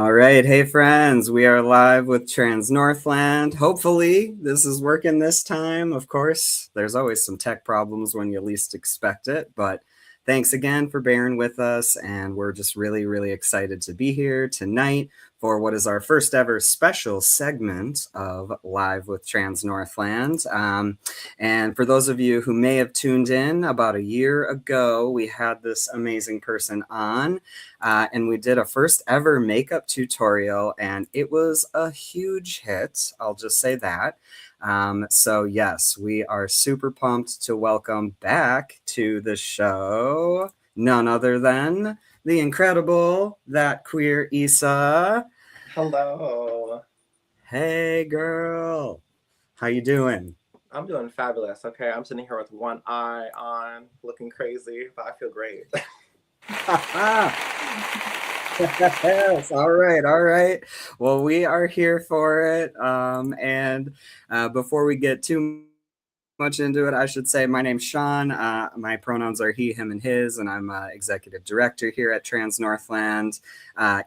All right. Hey, friends. We are live with Trans Northland. Hopefully, this is working this time. Of course, there's always some tech problems when you least expect it, but thanks again for bearing with us. And we're just really, really excited to be here tonight for what is our first ever special segment of Live with Trans Northland. And for those of you who may have tuned in about a year ago, we had this amazing person on. And we did a first ever makeup tutorial, and it was a huge hit. I'll just say that. So yes, we are super pumped to welcome back to the show none other than the incredible, that queer Issa. Hello. Hey, girl. How you doing? I'm doing fabulous. Okay, I'm sitting here with one eye on, looking crazy, but I feel great. Yes, all right, all right. Well, we are here for it. And before we get too much into it, I should say my name's Sean. My pronouns are he, him, and his, and I'm executive director here at Trans Northland.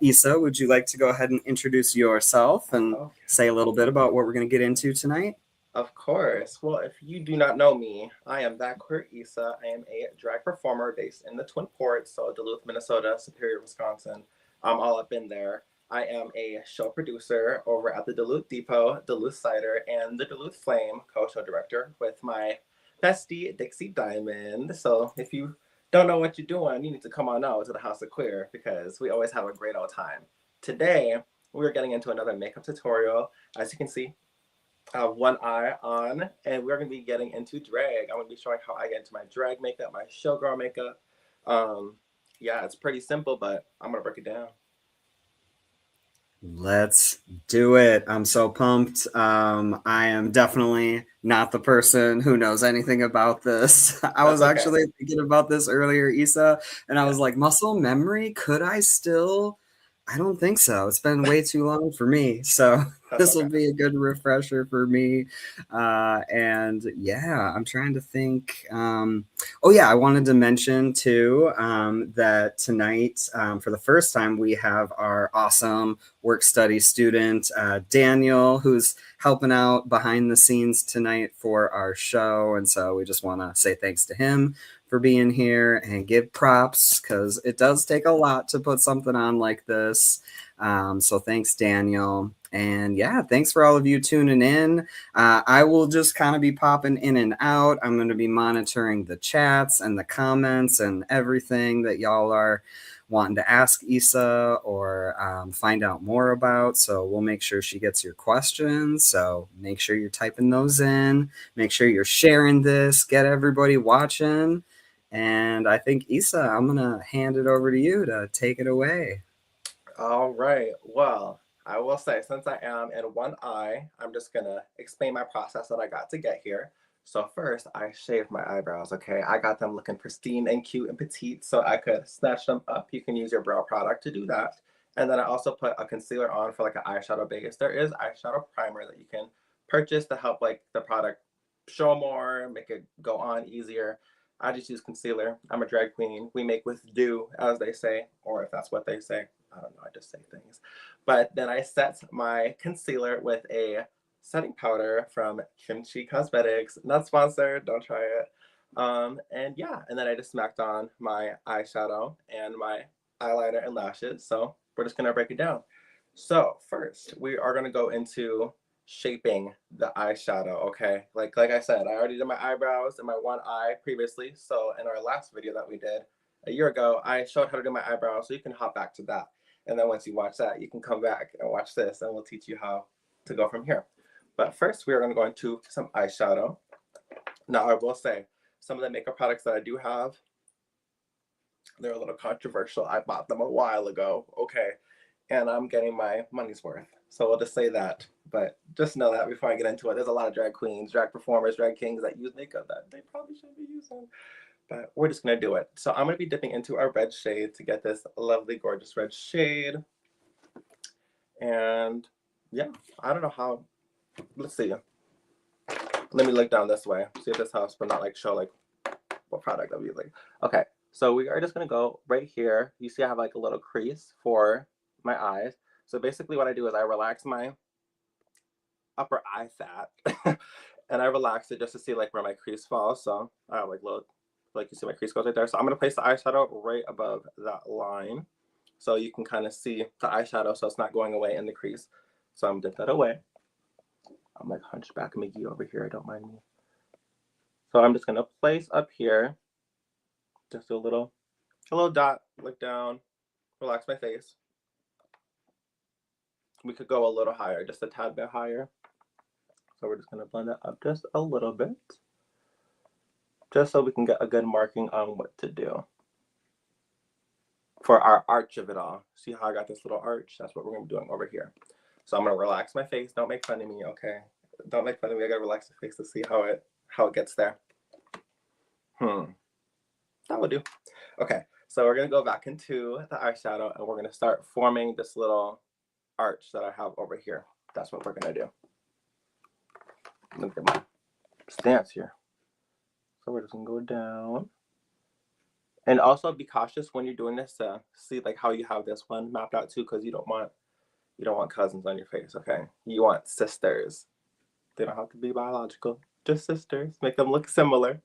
Issa, would you like to go ahead and introduce yourself and Okay. say a little bit about what we're going to get into tonight? Of course. Well, if you do not know me, I am that queer Issa. I am a drag performer based in the Twin Ports, so Duluth, Minnesota, Superior, Wisconsin. I'm all up in there. I am a show producer over at the Duluth Depot, Duluth Cider, and the Duluth Flame, co-show director with my bestie Dixie Diamond. So if you don't know what you're doing, you need to come on out to the House of Queer because we always have a great old time. Today, we're getting into another makeup tutorial. As you can see, I have one eye on, and we're going to be getting into drag. I'm going to be showing how I get into my drag makeup, my showgirl makeup. Um, yeah, it's pretty simple, but I'm going to break it down. Let's do it. I'm so pumped. I am definitely not the person who knows anything about this. I That's was okay. actually thinking about this earlier, Issa, and I Yeah, was like, muscle memory? Could I still? I don't think so. It's been way too long for me. So that's this will okay. be a good refresher for me. And yeah, I'm trying to think. Oh, yeah, I wanted to mention too that tonight, for the first time, we have our awesome work study student, Daniel, who's helping out behind the scenes tonight for our show. And so we just want to say thanks to him for being here and give props because it does take a lot to put something on like this. So thanks, Daniel. And yeah, thanks for all of you tuning in. I will just kind of be popping in and out. I'm going to be monitoring the chats and the comments and everything that y'all are wanting to ask Issa or find out more about. So we'll make sure she gets your questions. So make sure you're typing those in. Make sure you're sharing this. Get everybody watching. And I think Issa, I'm gonna hand it over to you to take it away. All right. Well, I will say, since I am in one eye, I'm just going to explain my process that I got to get here. So first, I shaved my eyebrows, okay? I got them looking pristine and cute and petite so I could snatch them up. You can use your brow product to do that. And then I also put a concealer on for like an eyeshadow base. There is eyeshadow primer that you can purchase to help like the product show more, make it go on easier. I just use concealer. I'm a drag queen. We make with dew, as they say, or if that's what they say. I don't know. I just say things. But then I set my concealer with a setting powder from Kimchi Cosmetics. Not sponsored. Don't try it. And yeah, and then I just smacked on my eyeshadow and my eyeliner and lashes. So we're just gonna break it down. So first, we are gonna go into shaping the eyeshadow. Okay, like I said, I already did my eyebrows and my one eye previously. So in our last video that we did a year ago, I showed how to do my eyebrows. So you can hop back to that. And then once you watch that, you can come back and watch this, and we'll teach you how to go from here. But first, we are going to go into some eyeshadow. Now, I will say, some of the makeup products that I do have, they're a little controversial. I bought them a while ago, okay, and I'm getting my money's worth. So we'll just say that. But just know that before I get into it, there's a lot of drag queens, drag performers, drag kings that use makeup that they probably shouldn't be using. But we're just going to do it. So I'm going to be dipping into our red shade to get this lovely, gorgeous red shade. And yeah, I don't know how. Let's see. Let me look down this way. See if this helps, but not like show like what product I'm using. Okay, so we are just gonna go right here. You see, I have like a little crease for my eyes. So basically what I do is I relax my upper eye fat and I relax it just to see like where my crease falls. So I have like little, like you see my crease goes right there. So I'm gonna place the eyeshadow right above that line. So you can kind of see the eyeshadow so it's not going away in the crease. So I'm gonna dip that away. I'm like Hunchback McGee over here, don't mind me. So I'm just gonna place up here, just a little dot, look down, relax my face. We could go a little higher, just a tad bit higher. So we're just gonna blend it up just a little bit, just so we can get a good marking on what to do for our arch of it all. See how I got this little arch? That's what we're gonna be doing over here. So I'm gonna relax my face. Don't make fun of me, okay? Don't make fun of me. I gotta relax the face to see how it gets there. That would do. Okay, so we're gonna go back into the eyeshadow and we're gonna start forming this little arch that I have over here. That's what we're gonna do. Look at my stance here. So we're just gonna go down. And also be cautious when you're doing this to see like how you have this one mapped out too, because you don't want cousins on your face, okay? You want sisters. They don't have to be biological, just sisters. Make them look similar.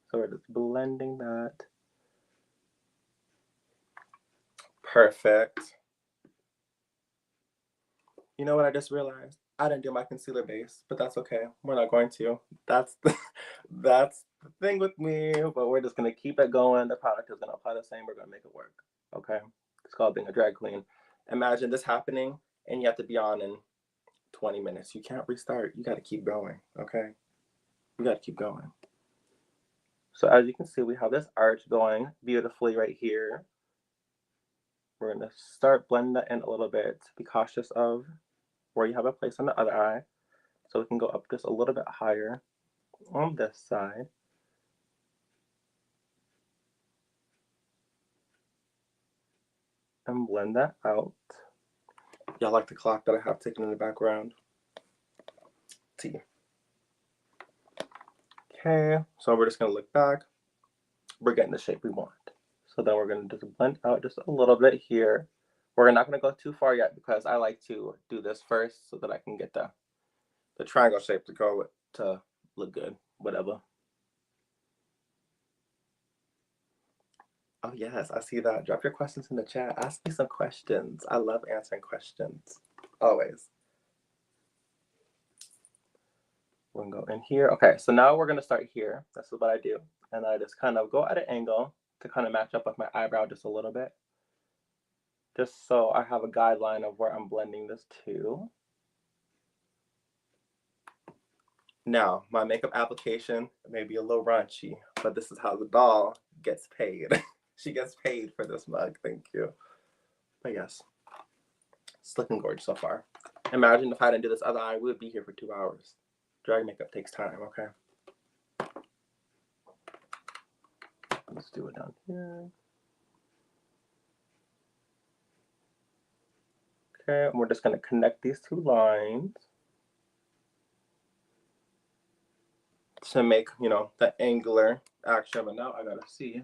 So we're just blending that. Perfect. You know what I just realized? I didn't do my concealer base, but that's okay. We're not going to. That's the thing with me, but we're just gonna keep it going. The product is gonna apply the same. We're gonna make it work, okay? It's called being a drag queen. Imagine this happening and you have to be on in 20 minutes. You can't restart. You gotta keep going, okay? You gotta keep going. So as you can see, we have this arch going beautifully right here. We're gonna start blending that in a little bit. Be cautious of where you have a place on the other eye. So we can go up just a little bit higher on this side. And blend that out. Y'all like the clock that I have ticking in the background? T. Okay, so we're just gonna look back. We're getting the shape we want. So then we're gonna just blend out just a little bit here. We're not gonna go too far yet because I like to do this first so that I can get the triangle shape to go with, to look good, whatever. Oh yes, I see that. Drop your questions in the chat. Ask me some questions. I love answering questions, always. We're gonna go in here. Okay, so now we're gonna start here. This is what I do. And I just kind of go at an angle to kind of match up with my eyebrow just a little bit. Just so I have a guideline of where I'm blending this to. Now, my makeup application may be a little raunchy, but this is how the doll gets paid. She gets paid for this mug, thank you. But yes, it's looking gorgeous so far. Imagine if I didn't do this other eye, we would be here for 2 hours. Drag makeup takes time, okay? Let's do it down here. Okay, and we're just gonna connect these two lines to make, you know, the angular action, but now I gotta see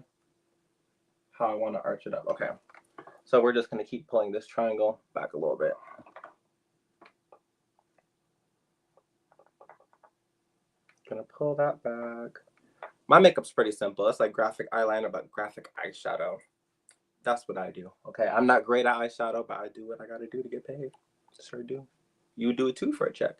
how I wanna arch it up. Okay, so we're just gonna keep pulling this triangle back a little bit. Gonna pull that back. My makeup's pretty simple. It's like graphic eyeliner, but graphic eyeshadow. That's what I do, okay? I'm not great at eyeshadow, but I do what I gotta do to get paid. Sure do. You do it too for a check.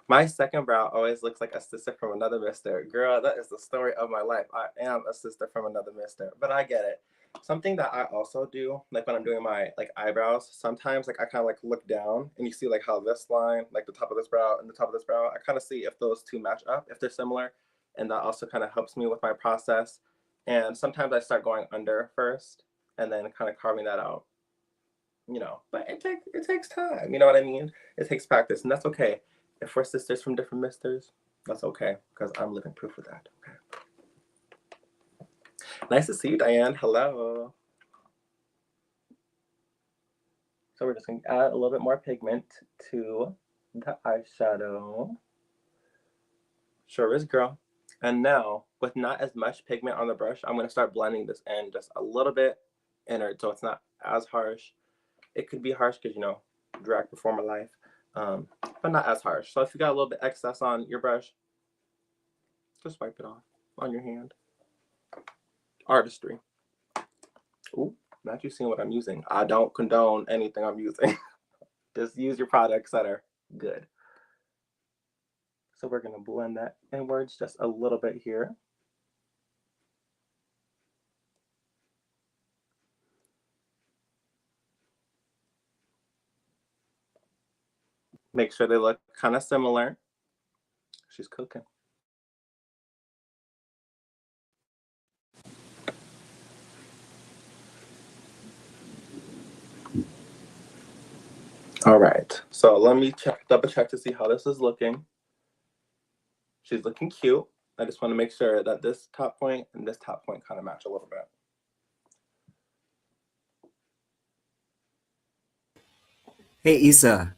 My second brow always looks like a sister from another mister. Girl, that is the story of my life. I am a sister from another mister, but I get it. Something that I also do, like when I'm doing my like eyebrows, sometimes like I kind of like look down and you see like how this line, like the top of this brow and the top of this brow, I kind of see if those two match up, if they're similar. And that also kind of helps me with my process. And sometimes I start going under first and then kind of carving that out, you know, but it takes time. You know what I mean? It takes practice, and that's okay. If we're sisters from different misters, that's okay, because I'm living proof of that. Okay. Nice to see you, Diane. Hello. So we're just going to add a little bit more pigment to the eyeshadow. Sure is, girl. And now, with not as much pigment on the brush, I'm going to start blending this in just a little bit innard, so it's not as harsh. It could be harsh because, drag performer life, but not as harsh. So if you got a little bit excess on your brush, just wipe it off on your hand. Artistry. Ooh, not you seeing what I'm using. I don't condone anything I'm using. Just use your products that are good. So we're going to blend that inwards just a little bit here. Make sure they look kind of similar. She's cooking. All right, so let me double check to see how this is looking. She's looking cute. I just want to make sure that this top point and this top point kind of match a little bit. Hey, Issa.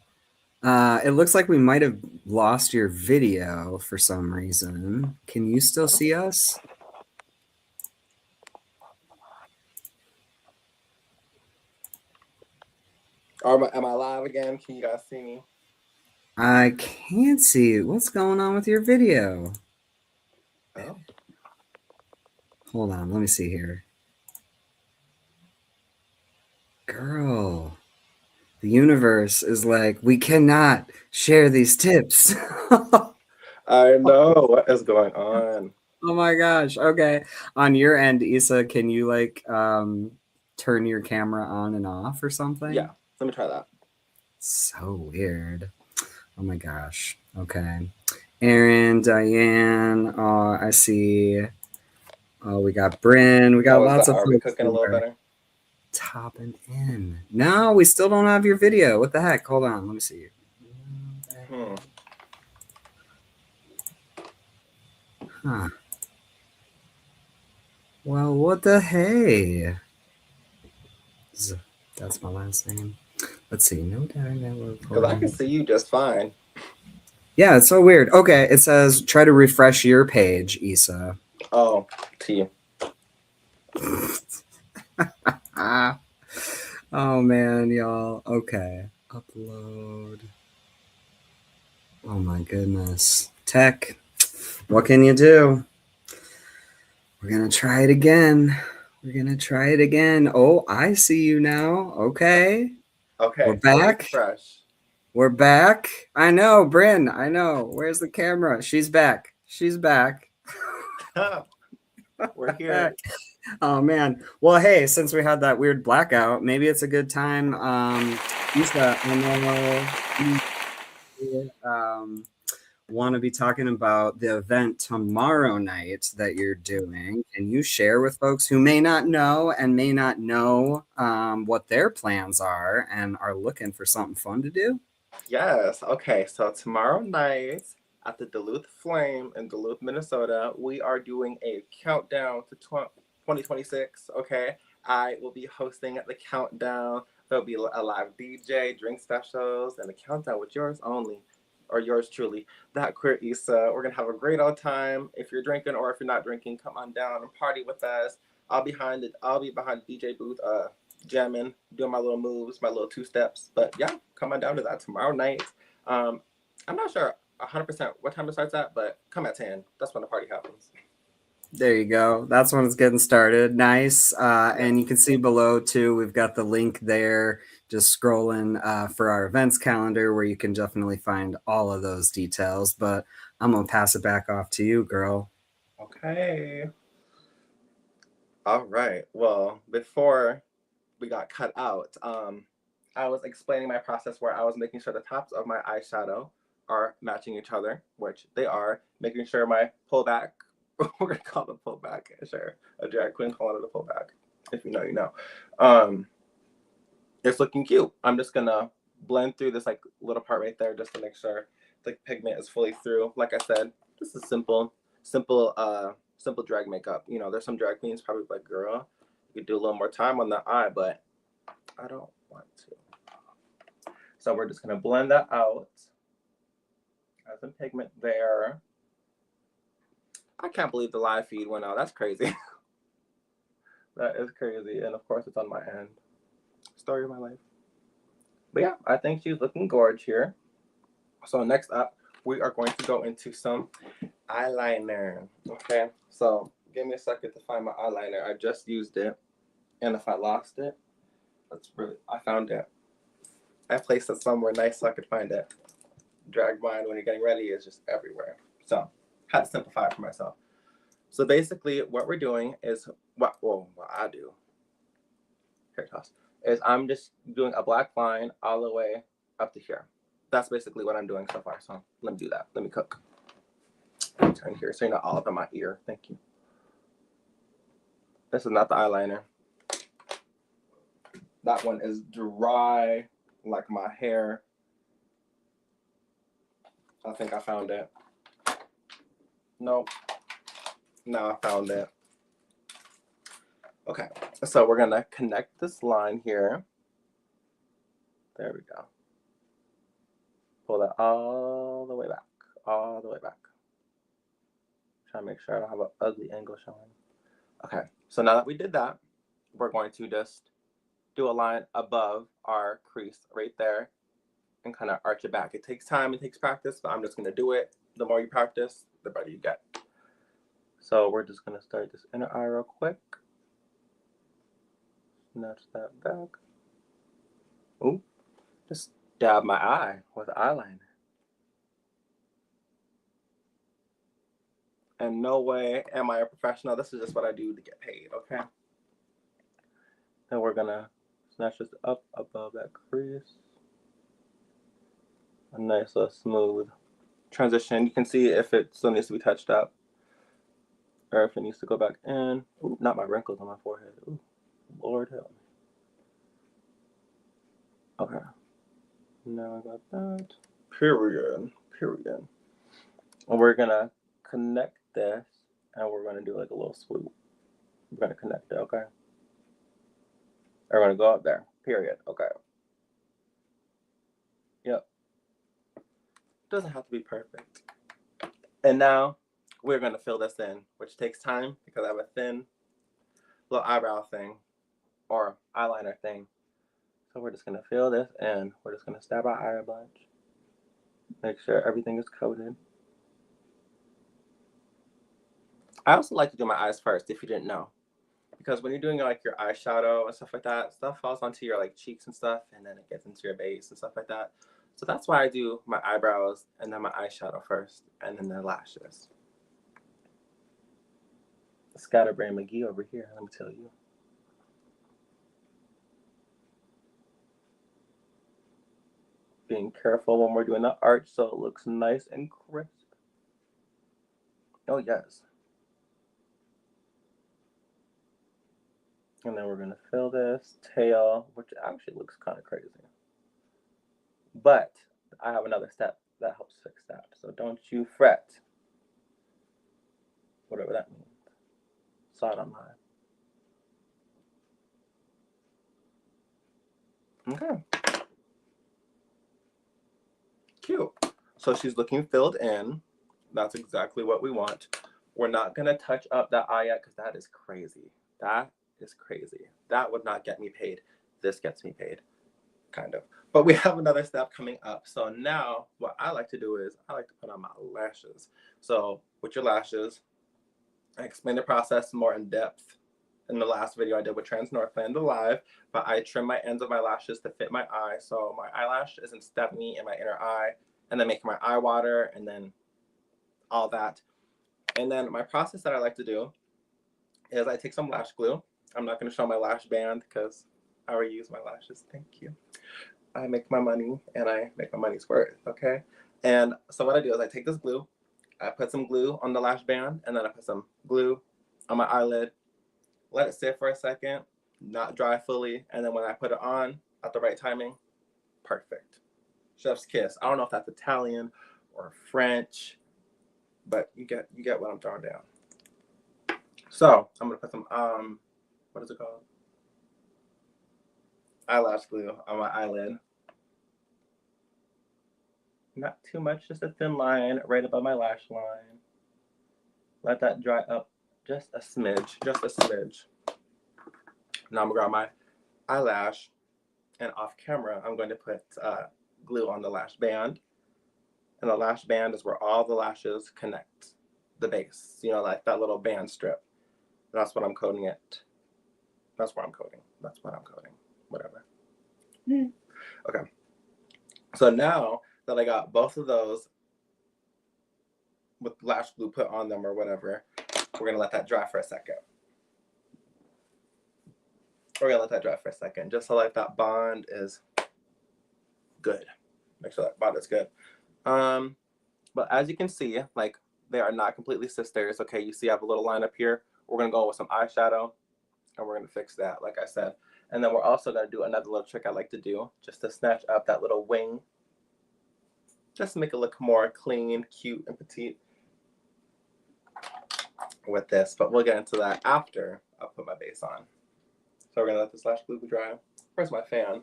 It looks like we might have lost your video for some reason. Can you still see us? Am I live again? Can you guys see me? I can't see it. What's going on with your video? Oh. Hold on, let me see here. Girl, the universe is like, we cannot share these tips. I know. What is going on? Oh my gosh. Okay. On your end, Issa, can you turn your camera on and off or something? Yeah, let me try that. So weird. Oh my gosh. Okay. Aaron, Diane, I see. Oh, we got Bryn. We got lots of Are we folks cooking a little better? topping in. No, we still don't have your video. What the heck? Hold on. Let me see. Huh. Well, what the hey? That's my last name. Let's see. No data network. Because I can see you just fine. Yeah, it's so weird. Okay, it says try to refresh your page, Issa. Oh, T. Oh man, y'all. Okay. Upload. Oh my goodness. Tech. What can you do? We're gonna try it again. We're gonna try it again. Oh, I see you now. Okay. Okay. We're back. Fresh. We're back. I know, Bryn. I know. Where's the camera? She's back. She's back. We're here. Oh man. Well, hey, since we had that weird blackout, maybe it's a good time. Issa, I know want to be talking about the event tomorrow night that you're doing. Can you share with folks who may not know what their plans are and are looking for something fun to do? Yes. Okay. So tomorrow night at the Duluth Flame in Duluth, Minnesota, we are doing a countdown to 2026. Okay. I will be hosting the countdown. There'll be a live DJ, drink specials, and a countdown with yours only, or yours truly, that queer Issa. We're gonna have a great old time. If you're drinking or if you're not drinking, come on down and party with us. I'll be behind the DJ booth, jamming, doing my little moves, my little 2 steps. But yeah, come on down to that tomorrow night. I'm not sure 100% what time it starts at, but come at 10. That's when the party happens. There you go. That's when it's getting started. Nice. And you can see below too, we've got the link there, just scrolling for our events calendar where you can definitely find all of those details. But I'm going to pass it back off to you, girl. Okay. All right. Well, before we got cut out, I was explaining my process where I was making sure the tops of my eyeshadow are matching each other, which they are, making sure my pullback, we're going to call it pullback, sure, a drag queen calling it a pullback. If you know, you know. It's looking cute. I'm just going to blend through this little part right there just to make sure the pigment is fully through. Like I said, this is simple drag makeup. There's some drag queens probably like, girl, you could do a little more time on the eye, but I don't want to. So we're just gonna blend that out. Add some pigment there. I can't believe the live feed went out. That's crazy. That is crazy. And of course, it's on my end. Story of my life. But yeah, I think she's looking gorge here. So next up, we are going to go into some eyeliner. Okay, so give me a second to find my eyeliner. I just used it, and if I lost it, I found it. I placed it somewhere nice so I could find it. Drag mine when you're getting ready is just everywhere. So had to simplify it for myself. So basically, what we're doing is what I do. Hair toss is I'm just doing a black line all the way up to here. That's basically what I'm doing so far. So let me do that. Let me cook. Turn here so you're not all up in my ear. Thank you. This is not the eyeliner. That one is dry like my hair. I think I found it. Nope. Now I found it. Okay, so we're gonna connect this line here. There we go. Pull that all the way back, all the way back. Try to make sure I don't have an ugly angle showing. Okay, so now that we did that, we're going to just do a line above our crease right there and kind of arch it back. It takes time, it takes practice, but I'm just gonna do it. The more you practice, the better you get. So we're just gonna start this inner eye real quick. Nudge that back. Ooh, just dab my eye with eyeliner. And no way am I a professional. This is just what I do to get paid, okay? And we're gonna snatch this up above that crease. A nice little smooth transition. You can see if it still needs to be touched up or if it needs to go back in. Ooh, not my wrinkles on my forehead. Ooh, Lord help me. Okay. Now I got that. Period. Period. And we're gonna connect this and we're gonna do like a little swoop. We're gonna connect it, okay? We're gonna go up there. Period. Okay. Yep. Doesn't have to be perfect. And now we're gonna fill this in, which takes time because I have a thin little eyebrow thing or eyeliner thing. So we're just gonna fill this in. We're just gonna stab our eye a bunch. Make sure everything is coated. I also like to do my eyes first, if you didn't know. Because when you're doing like your eyeshadow and stuff like that, stuff falls onto your like cheeks and stuff, and then it gets into your base and stuff like that. So that's why I do my eyebrows and then my eyeshadow first, and then the lashes. Scatterbrain McGee over here, let me tell you. Being careful when we're doing the arch so it looks nice and crisp. Oh yes. And then we're gonna fill this tail, which actually looks kind of crazy. But I have another step that helps fix that. So don't you fret. Whatever that means. Saw it on mine. Okay. Cute. So she's looking filled in. That's exactly what we want. We're not gonna touch up that eye yet because that is crazy. That is crazy. That would not get me paid. This gets me paid, kind of. But we have another step coming up. So now what I like to do is I like to put on my lashes. So with your lashes, I explained the process more in depth in the last video I did with Northland live, but I trim my ends of my lashes to fit my eye so my eyelash isn't stabbing me in my inner eye and then making my eye water and then all that. And then my process that I like to do is I take some lash glue. I'm not going to show my lash band because I already use my lashes. Thank you. I make my money and I make my money's worth, okay? And so what I do is I take this glue, I put some glue on the lash band, and then I put some glue on my eyelid, let it sit for a second, not dry fully, and then when I put it on at the right timing, perfect. Chef's kiss. I don't know if that's Italian or French, but you get what I'm throwing down. So I'm gonna put some what is it called? Eyelash glue on my eyelid. Not too much, just a thin line right above my lash line. Let that dry up just a smidge, just a smidge. Now I'm gonna grab my eyelash, and off camera, I'm going to put glue on the lash band. And the lash band is where all the lashes connect the base, you know, like that little band strip. That's what I'm coating it. That's what I'm coating. That's what I'm coating. Whatever. Okay. So now that I got both of those with lash glue put on them or whatever, we're gonna let that dry for a second. We're gonna let that dry for a second, just so like that bond is good. Make sure that bond is good. But as you can see, like they are not completely sisters. Okay, you see I have a little line up here. We're gonna go with some eyeshadow and we're gonna fix that, like I said. And then we're also gonna do another little trick I like to do, just to snatch up that little wing, just to make it look more clean, cute, and petite with this. But we'll get into that after I put my base on. So we're gonna let this lash glue dry. Where's my fan?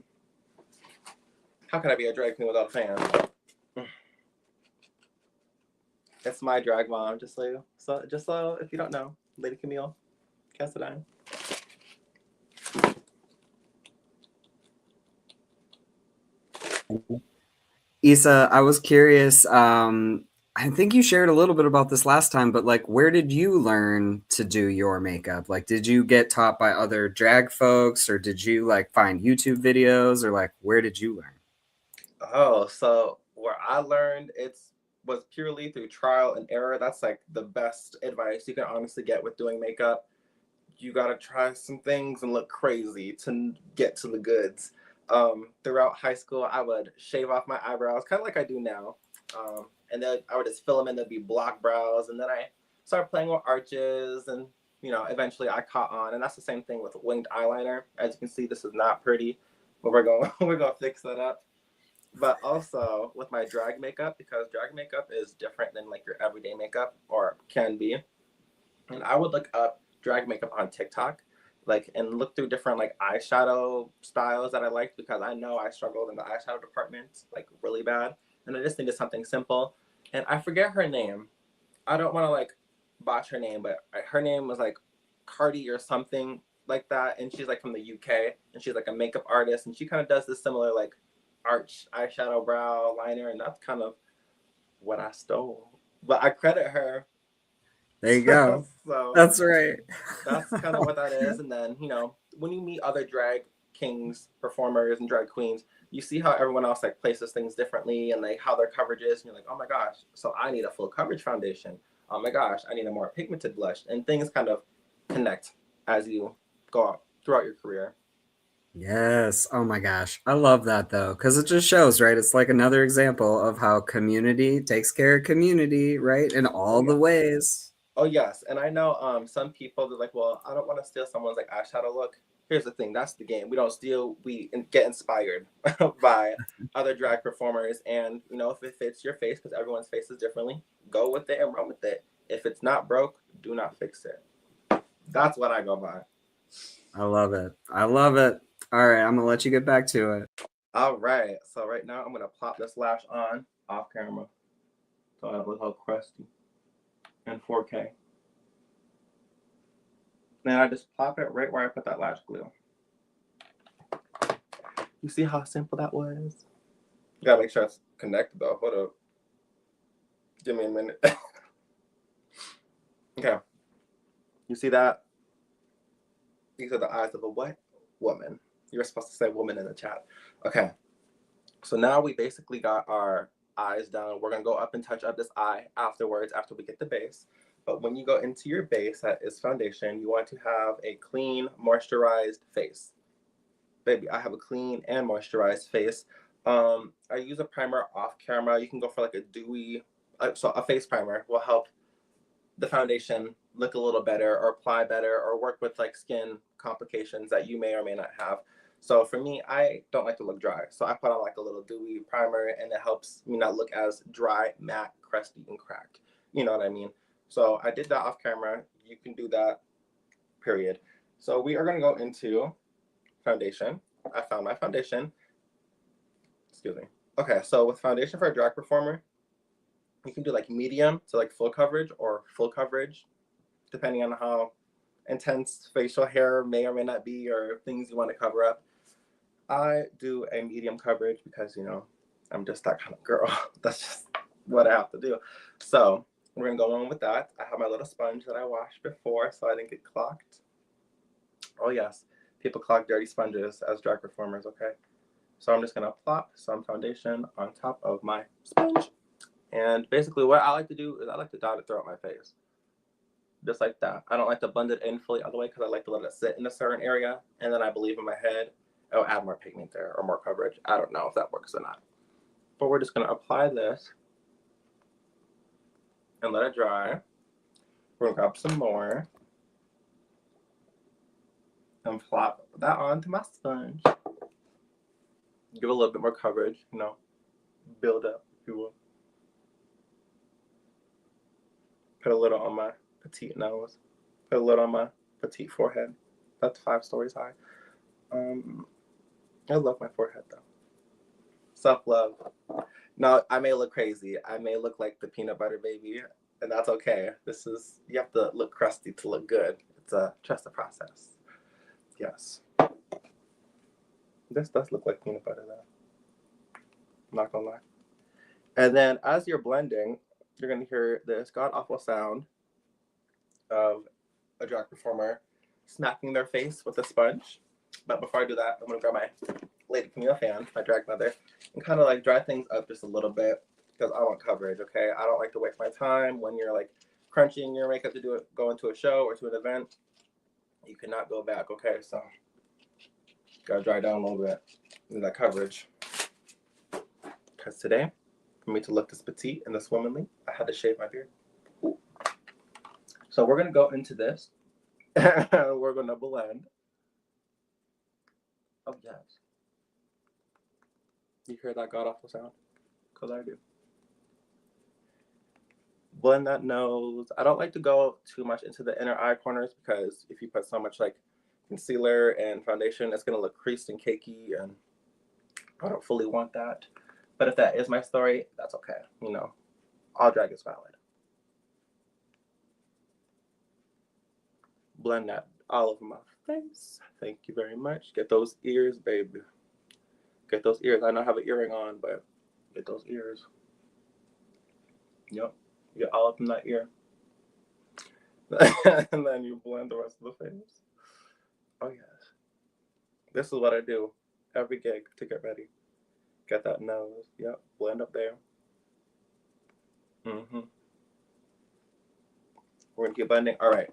How can I be a drag queen without a fan? It's my drag mom, just so if you don't know, Lady Camille Cassadine. Issa, I was curious. I think you shared a little bit about this last time, but like, where did you learn to do your makeup? Like, did you get taught by other drag folks, or did you like find YouTube videos, or like, where did you learn? Oh, so where I learned was purely through trial and error. That's like the best advice you can honestly get with doing makeup. You gotta try some things and look crazy to get to the goods. Throughout high school, I would shave off my eyebrows, kind of like I do now, and then I would just fill them in. There'd be block brows, and then I started playing with arches, and eventually I caught on. And that's the same thing with winged eyeliner. As you can see, this is not pretty, but we're going we're gonna fix that up. But also with my drag makeup, because drag makeup is different than like your everyday makeup, or can be. And I would look up drag makeup on TikTok, like, and look through different like eyeshadow styles that I liked, because I know I struggled in the eyeshadow department like really bad, and I just needed something simple. And I forget her name. I don't want to like botch her name, but her name was like Cardi or something like that, and she's like from the UK, and she's like a makeup artist, and she kind of does this similar like arch eyeshadow brow liner, and that's kind of what I stole. But I credit her. There you go. So That's right. that's kind of what that is. And then, when you meet other drag kings, performers, and drag queens, you see how everyone else like places things differently and like how their coverage is. And you're like, oh my gosh, so I need a full coverage foundation. Oh my gosh, I need a more pigmented blush. And things kind of connect as you go out throughout your career. Yes. Oh my gosh. I love that though, because it just shows, right? It's like another example of how community takes care of community, right? In Oh all the yeah. ways. Oh yes, and I know some people they're like, well, I don't want to steal someone's like eyeshadow look. Here's the thing, that's the game. We don't steal. Get inspired by other drag performers, and if it fits your face, because everyone's face is differently, go with it and run with it. If it's not broke, do not fix it. That's what I go by. I love it. I love it. All right, I'm gonna let you get back to it. All right, so right now I'm gonna plop this lash on off camera, so I look all crusty in 4K. Then I just plop it right where I put that lash glue. You see how simple that was? You gotta make sure it's connected though. Hold up. Give me a minute. Okay. You see that? These are the eyes of a what? Woman. You're supposed to say woman in the chat. Okay. So now we basically got our eyes down. We're gonna go up and touch up this eye afterwards, after we get the base. But when you go into your base, that is foundation, you want to have a clean, moisturized face. Baby, I have a clean and moisturized face. I use a primer off camera. You can go for like a dewy, so a face primer will help the foundation look a little better or apply better or work with like skin complications that you may or may not have. So for me, I don't like to look dry. So I put on like a little dewy primer, and it helps me not look as dry, matte, crusty, and cracked. You know what I mean? So I did that off camera. You can do that, period. So we are going to go into foundation. I found my foundation. Excuse me. Okay, so with foundation for a drag performer, you can do like medium to like full coverage or full coverage, depending on how intense facial hair may or may not be, or things you want to cover up, I do a medium coverage because, you know, I'm just that kind of girl. That's just what I have to do. So we're gonna go on with that. I have my little sponge that I washed before so I didn't get clogged. Oh yes, people clog dirty sponges as drag performers, okay? So I'm just gonna plop some foundation on top of my sponge. And basically what I like to do is I like to dot it throughout my face. Just like that. I don't like to blend it in fully all the way because I like to let it sit in a certain area. And then I believe in my head, I'll add more pigment there or more coverage. I don't know if that works or not. But we're just gonna apply this and let it dry. We're gonna grab some more and plop that onto my sponge. Give it a little bit more coverage, you know, build up, if you will. Put a little on my petite nose. Put a little on my petite forehead. That's 5 stories high. I love my forehead though. Self-love. Now, I may look crazy. I may look like the peanut butter baby, and that's okay. You have to look crusty to look good. Trust the process. Yes. This does look like peanut butter though. I'm not gonna lie. And then as you're blending, you're gonna hear this god-awful sound of a drag performer smacking their face with a sponge. But before I do that, I'm gonna grab my Lady Camille fan, my drag mother, and kind of like dry things up just a little bit because I want coverage, okay? I don't like to waste my time when you're like crunching your makeup to go into a show or to an event. You cannot go back, okay? So gotta dry down a little bit in that coverage. Because today, for me to look this petite and this womanly, I had to shave my beard. So we're gonna go into this and we're gonna blend. Oh yes. You hear that god awful sound? Because I do. Blend that nose. I don't like to go too much into the inner eye corners because if you put so much like concealer and foundation, it's gonna look creased and cakey, and I don't fully want that. But if that is my story, that's okay. You know, all drag is valid. Blend that all over my face. Thank you very much. Get those ears, baby. Get those ears. I know I have an earring on, but get those ears. Yep. Get all up in that ear. And then you blend the rest of the face. Oh yes. This is what I do every gig to get ready. Get that nose. Yep. Blend up there. We're gonna keep blending. All right.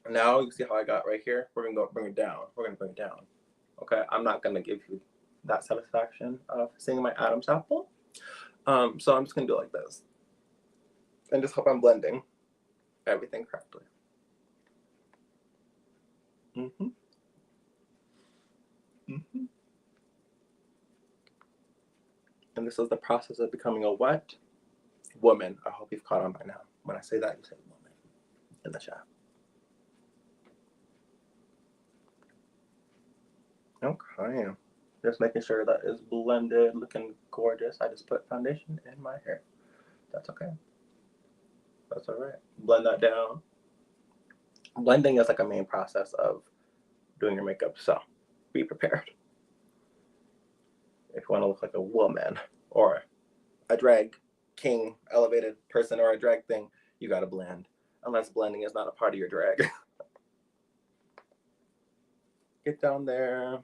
Now you see how I got right here. We're gonna go bring it down. We're gonna bring it down. Okay. I'm not gonna give you that satisfaction of seeing my Adam's apple. So I'm just gonna do it like this, and just hope I'm blending everything correctly. And this is the process of becoming a what? Woman. I hope you've caught on by now. When I say that, you say woman in the chat. Okay. Just making sure that is blended, looking gorgeous. I just put foundation in my hair. That's okay. That's all right. Blend that down. Blending is like a main process of doing your makeup, so be prepared. If you want to look like a woman or a drag king elevated person or a drag thing, you gotta blend. Unless blending is not a part of your drag. Get down there.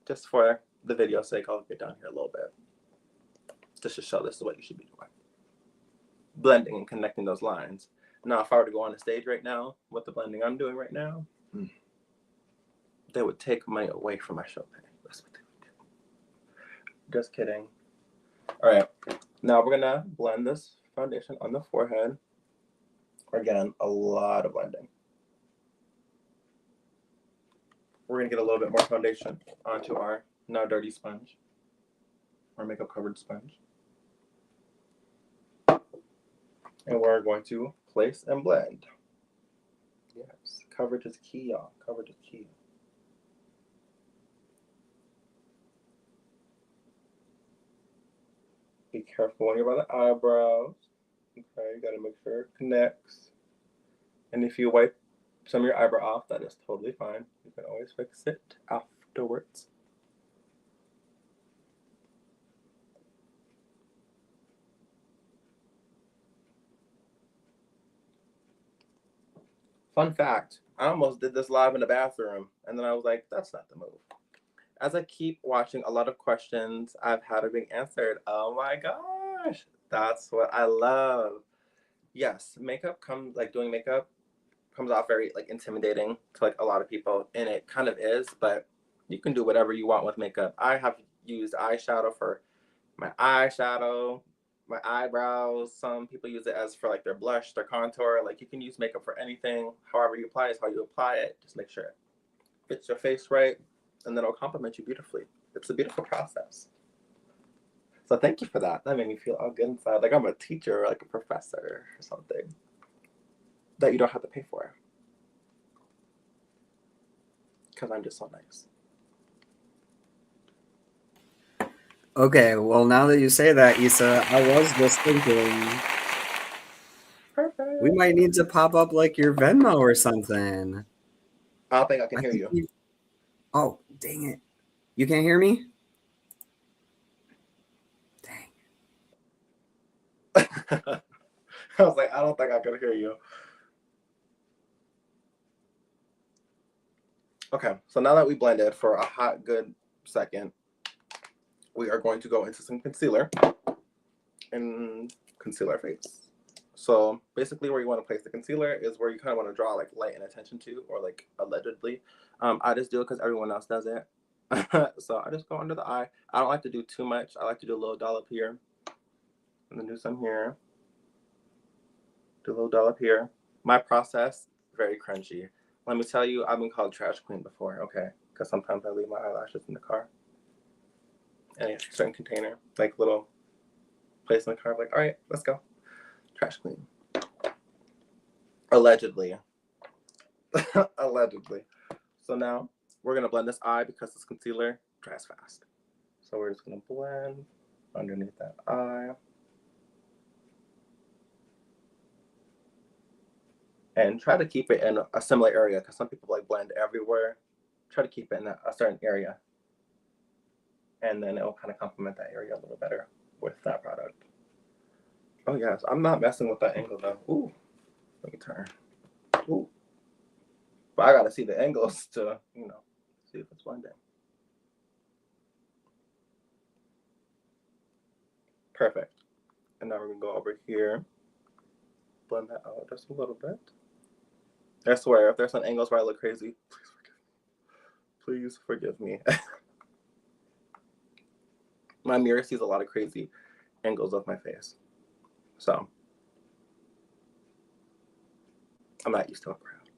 Just for the video's sake, I'll get down here a little bit. Just to show this is what you should be doing. Blending and connecting those lines. Now, if I were to go on the stage right now with the blending I'm doing right now, they would take money away from my show pay. That's what they would do. Just kidding. All right. Now we're gonna blend this foundation on the forehead. Again, a lot of blending. We're gonna get a little bit more foundation onto our now dirty sponge, our makeup covered sponge. And we're going to place and blend. Yes, coverage is key, y'all. Coverage is key. Be careful when you're by the eyebrows. Okay, you gotta make sure it connects. And if you wipe some of your eyebrow off, that is totally fine. You can always fix it afterwards. Fun fact, I almost did this live in the bathroom, and then I was like, that's not the move. As I keep watching, a lot of questions I've had are being answered. Oh my gosh, that's what I love. Yes, makeup comes, like doing makeup comes off very like intimidating to like a lot of people, and it kind of is, but you can do whatever you want with makeup. I have used eyeshadow for my eyeshadow, my eyebrows. Some people use it as for like their blush, their contour. Like you can use makeup for anything. However you apply it is how you apply it. Just make sure it fits your face right, and then it'll complement you beautifully. It's a beautiful process. So thank you for that. That made me feel all good inside. Like I'm a teacher, or like a professor or something that you don't have to pay for. Because I'm just so nice. Okay, well, now that you say that, Issa, I was just thinking Perfect. we might need to pop up like your Venmo or something. I don't think I can I hear think you. we. Oh, dang it! You can't hear me? Dang. I was like, I don't think I can hear you. Okay, so now that we blended for a hot, good second, we are going to go into some concealer and conceal our face. So basically where you want to place the concealer is where you kind of want to draw like light and attention to, or like allegedly. I just do it because everyone else does it. So I just go under the eye. I don't like to do too much. I like to do a little dollop here, and then do some here. Do a little dollop here. My process, very crunchy. Let me tell you, I've been called trash queen before, okay? Because sometimes I leave my eyelashes in the car. And it's a certain container, like little place in the car, like, all right, let's go. Trash queen. Allegedly. Allegedly. So now we're gonna blend this eye because this concealer dries fast. So we're just gonna blend underneath that eye. And try to keep it in a similar area, because some people like blend everywhere. Try to keep it in a certain area. And then it'll kind of complement that area a little better with that product. Oh yes, I'm not messing with that angle though. Ooh, let me turn. Ooh. But I gotta see the angles to, see if it's blending. Perfect. And now we're gonna go over here, blend that out just a little bit. I swear, if there's some angles where I look crazy, please forgive me. My mirror sees a lot of crazy angles of my face. So I'm not used to a crowd.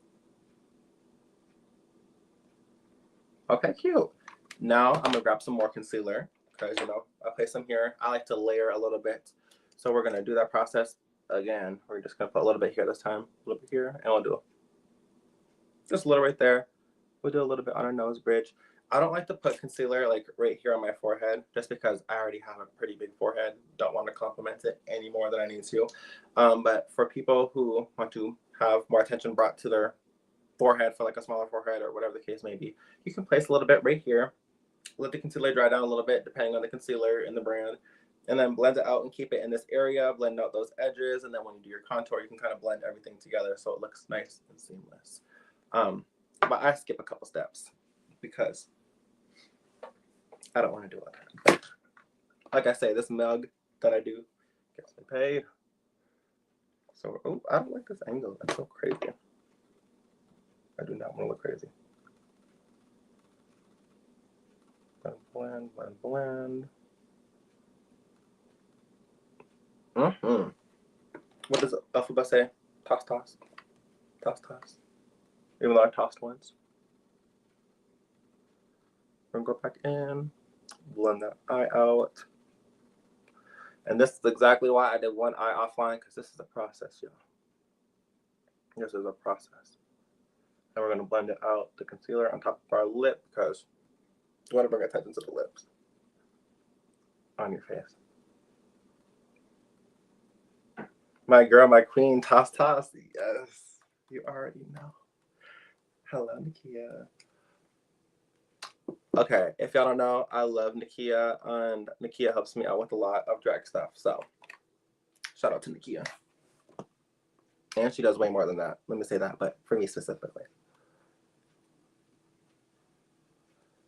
Okay, cute. Now I'm gonna grab some more concealer because I place some here. I like to layer a little bit. So we're gonna do that process again. We're just gonna put a little bit here this time, a little bit here, and we'll do just a little right there. We'll do a little bit on our nose bridge. I don't like to put concealer like right here on my forehead just because I already have a pretty big forehead. Don't want to complement it any more than I need to. But for people who want to have more attention brought to their forehead for like a smaller forehead or whatever the case may be, you can place a little bit right here. Let the concealer dry down a little bit depending on the concealer and the brand, and then blend it out and keep it in this area. Blend out those edges, and then when you do your contour, you can kind of blend everything together so it looks nice and seamless. But I skip a couple steps because I don't want to do all that. Like I say, this mug that I do gets me paid. So, oh, I don't like this angle. That's so crazy. I do not want to look crazy. Blend, blend, blend. What does alphabet say? Toss, toss. Toss, toss. Even though I tossed once. We're gonna go back in, blend that eye out. And this is exactly why I did one eye offline, because this is a process, y'all. This is a process. And we're gonna blend it out, the concealer on top of our lip, because you want to bring attention to the lips on your face. My girl, my queen, toss, toss. Yes, you already know. Hello, Nakia. Okay, if y'all don't know, I love Nakia, and Nakia helps me out with a lot of drag stuff. So, shout out to Nakia. And she does way more than that. Let me say that, but for me specifically.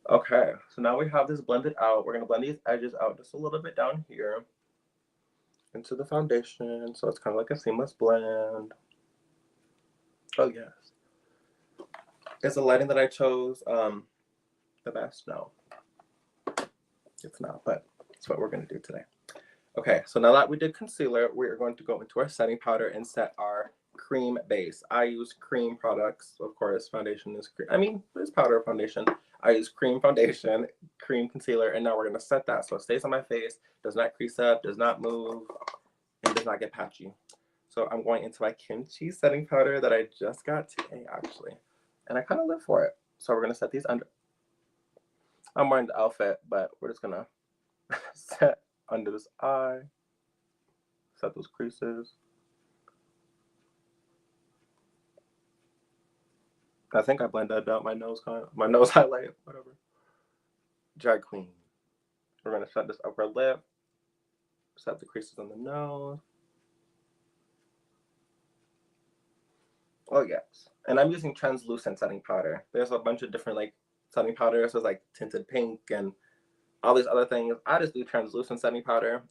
Okay, so now we have this blended out. We're gonna blend these edges out just a little bit down here into the foundation, so it's kind of like a seamless blend. Oh yes. Is the lighting that I chose the best? No, it's not, but it's what we're gonna do today. Okay, so now that we did concealer, we're going to go into our setting powder and set our cream base. I use cream products, of course. Foundation is cream. I mean, there's powder foundation. I use cream foundation, cream concealer, and now we're gonna set that so it stays on my face, does not crease up, does not move, and does not get patchy. So I'm going into my kimchi setting powder that I just got today, actually, and I kind of live for it. So we're gonna set these under. I'm wearing the outfit, but we're just gonna set under this eye, set those creases. I think I blended out my nose my nose highlight, whatever. Drag queen. We're gonna set this upper lip, set the creases on the nose. Oh yes. And I'm using translucent setting powder. There's a bunch of different like setting powders. There's like tinted pink and all these other things. I just do translucent setting powder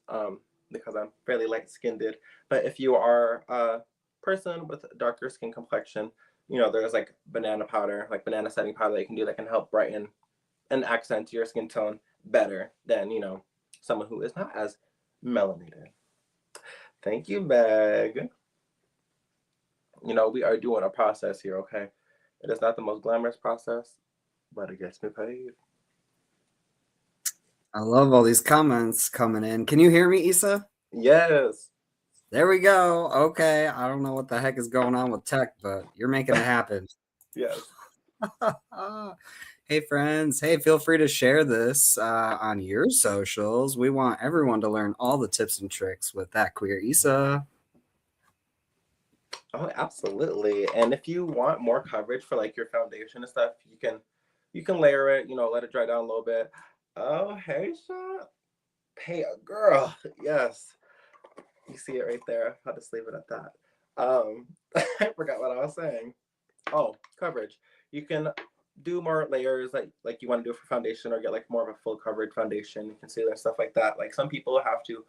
because I'm fairly light skinned. But if you are a person with a darker skin complexion, you know, there's like banana powder, like banana setting powder that you can do that can help brighten and accent your skin tone better than, you know, someone who is not as melanated. Thank you, Meg. You know, we are doing a process here, okay? It is not the most glamorous process, but it gets me paid. I love all these comments coming in. Can you hear me, Issa? Yes. There we go. Okay. I don't know what the heck is going on with tech, but you're making it happen. Yes. Hey, friends. Hey, feel free to share this on your socials. We want everyone to learn all the tips and tricks with that queer Issa. Oh, absolutely. And if you want more coverage for like your foundation and stuff, you can layer it, you know, let it dry down a little bit. Oh, hey, Sean. Hey, girl. Yes. You see it right there. I'll just leave it at that. I forgot what I was saying. Oh, coverage. You can do more layers like you want to do for foundation or get like more of a full coverage foundation, concealer and stuff like that. Like some people have to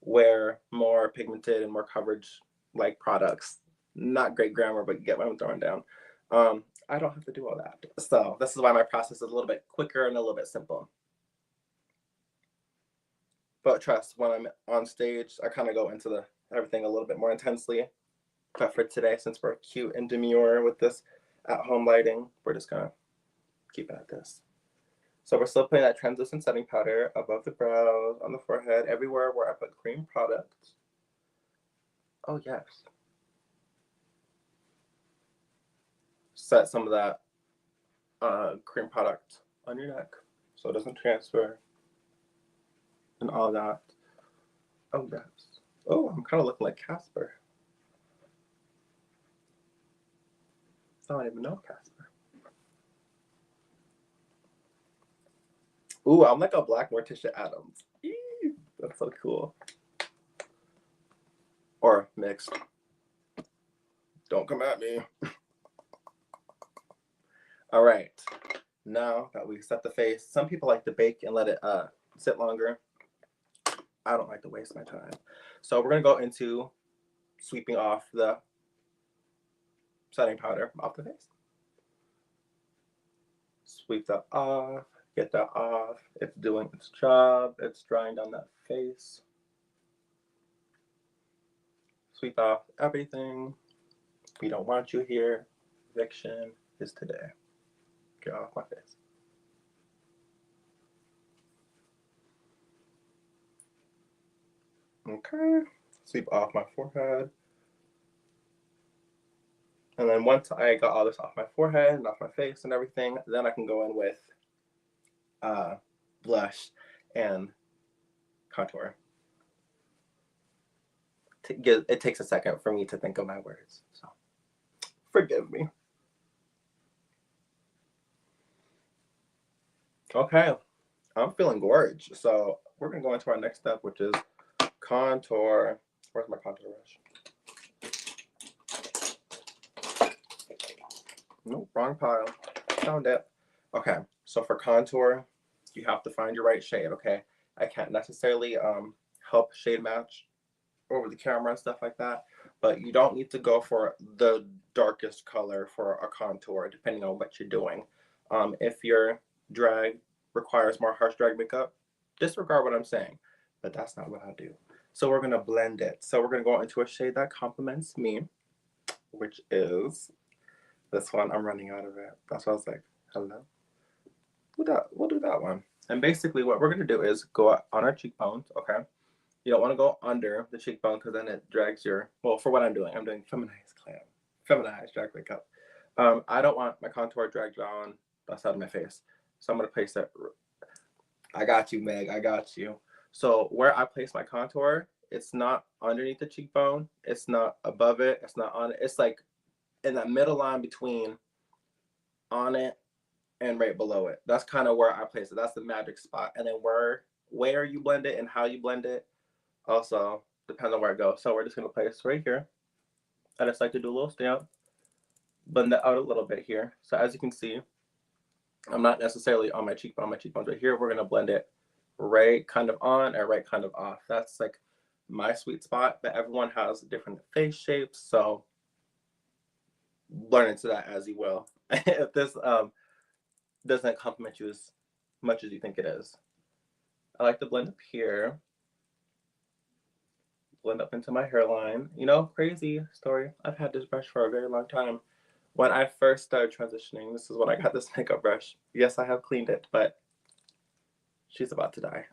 wear more pigmented and more coverage like products. Not great grammar, but you get what I'm throwing down. I don't have to do all that. So this is why my process is a little bit quicker and a little bit simple. But trust, when I'm on stage, I kind of go into everything a little bit more intensely. But for today, since we're cute and demure with this at-home lighting, we're just gonna keep it at this. So we're still putting that translucent setting powder above the brows, on the forehead, everywhere where I put cream products. Oh yes. Set some of that cream product on your neck so it doesn't transfer and all that. Oh yes. Oh, I'm kind of looking like Casper. I don't even know Casper. Ooh, I'm like a black Morticia Adams. Eee, that's so cool. Or mixed. Don't come at me. All right. Now that we set the face, some people like to bake and let it sit longer. I don't like to waste my time. So we're gonna go into sweeping off the setting powder off the face. Sweep that off, get that off. It's doing its job. It's drying down that face. Sweep off everything. We don't want you here. Eviction is today. Get off my face. Okay. Sweep off my forehead. And then once I got all this off my forehead and off my face and everything, then I can go in with blush and contour. It takes a second for me to think of my words, so forgive me. Okay, I'm feeling gorgeous. So we're gonna go into our next step, which is contour. Where's my contour brush? Nope, wrong pile. Found it. Okay, so for contour, you have to find your right shade, okay? I can't necessarily help shade match over the camera and stuff like that, but you don't need to go for the darkest color for a contour, depending on what you're doing. If your drag requires more harsh drag makeup, disregard what I'm saying, but that's not what I do. So we're gonna blend it. So we're gonna go into a shade that complements me, which is this one. I'm running out of it. That's why I was like, hello. We'll do that one. And basically what we're gonna do is go on our cheekbones, okay? You don't want to go under the cheekbone because then it drags your, well, for what I'm doing feminized glam, feminized drag makeup. I don't want my contour dragged down the side of my face. So I'm gonna place it. I got you, Meg, I got you. So where I place my contour, it's not underneath the cheekbone, it's not above it, it's not on it. It's like in that middle line between on it and right below it. That's kind of where I place it. That's the magic spot. And then where you blend it and how you blend it also depends on where it goes. So we're just gonna place right here. I just like to do a little stamp, blend that out a little bit here. So as you can see, I'm not necessarily on my cheekbone. My cheekbone's right here. We're gonna blend it right kind of on and right kind of off. That's like my sweet spot, but everyone has different face shapes. So learn into that as you will. If this doesn't compliment you as much as you think it is. I like to blend up here, blend up into my hairline. You know, crazy story. I've had this brush for a very long time. When I first started transitioning, this is when I got this makeup brush. Yes, I have cleaned it, but she's about to die.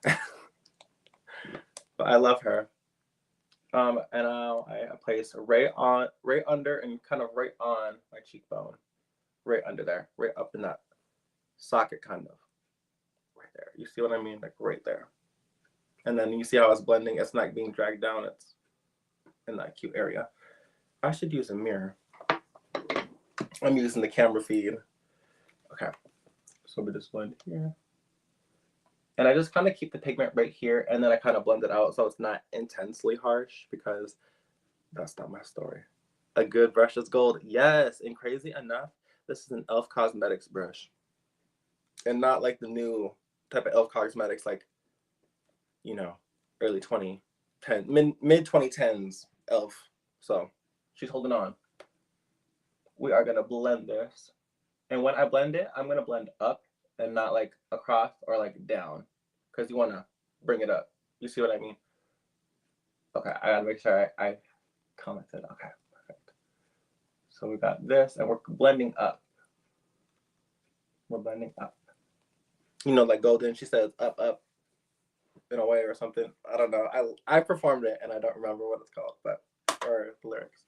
But I love her. And now I place right under, and kind of right on my cheekbone, right under there, right up in that socket, kind of right there. You see what I mean? Like right there. And then you see how it's blending. It's not being dragged down. It's in that cute area. I should use a mirror. I'm using the camera feed. Okay, so we just blend here. And I just kind of keep the pigment right here, and then I kind of blend it out so it's not intensely harsh, because that's not my story. A good brush is gold. Yes, and crazy enough, this is an e.l.f. Cosmetics brush. And not like the new type of e.l.f. Cosmetics, like, you know, early 2010, mid 2010s e.l.f. So she's holding on. We are gonna blend this. And when I blend it, I'm gonna blend up and not like across or like down, because you wanna bring it up. You see what I mean? Okay, I gotta make sure I commented. Okay, perfect. So we got this, and we're blending up. We're blending up. You know, like Golden, she says up, up in a way or something. I don't know. I performed it and I don't remember what it's called, but or the lyrics.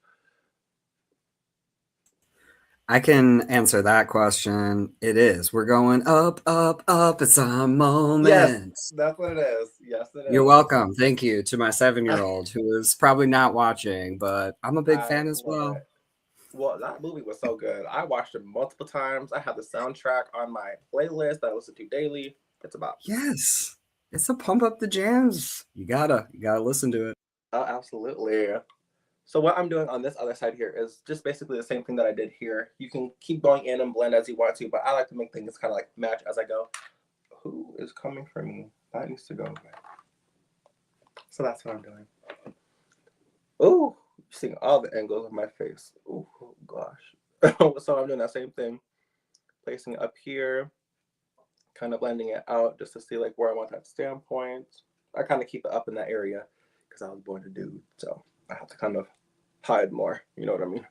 I can answer that question. It is. We're going up, up, up. It's a Yes, moment. that's what it is. Yes, it You're is. welcome. Thank you to my 7-year-old who is probably not watching, but I'm a big I fan as love well. it. Well, that movie was so good. I watched it multiple times. I have the soundtrack on my playlist that I listen to daily. It's about. Yes. It's a pump up the jams. You gotta listen to it. Oh, absolutely. So what I'm doing on this other side here is just basically the same thing that I did here. You can keep going in and blend as you want to, but I like to make things kind of like match as I go. Who is coming for me? That needs to go away. So that's what I'm doing. Ooh, seeing all the angles of my face. Ooh, oh gosh. So I'm doing that same thing, placing it up here, kind of blending it out just to see like where I want that standpoint. I kind of keep it up in that area because I was born a dude, so I have to kind of hide more. You know what I mean?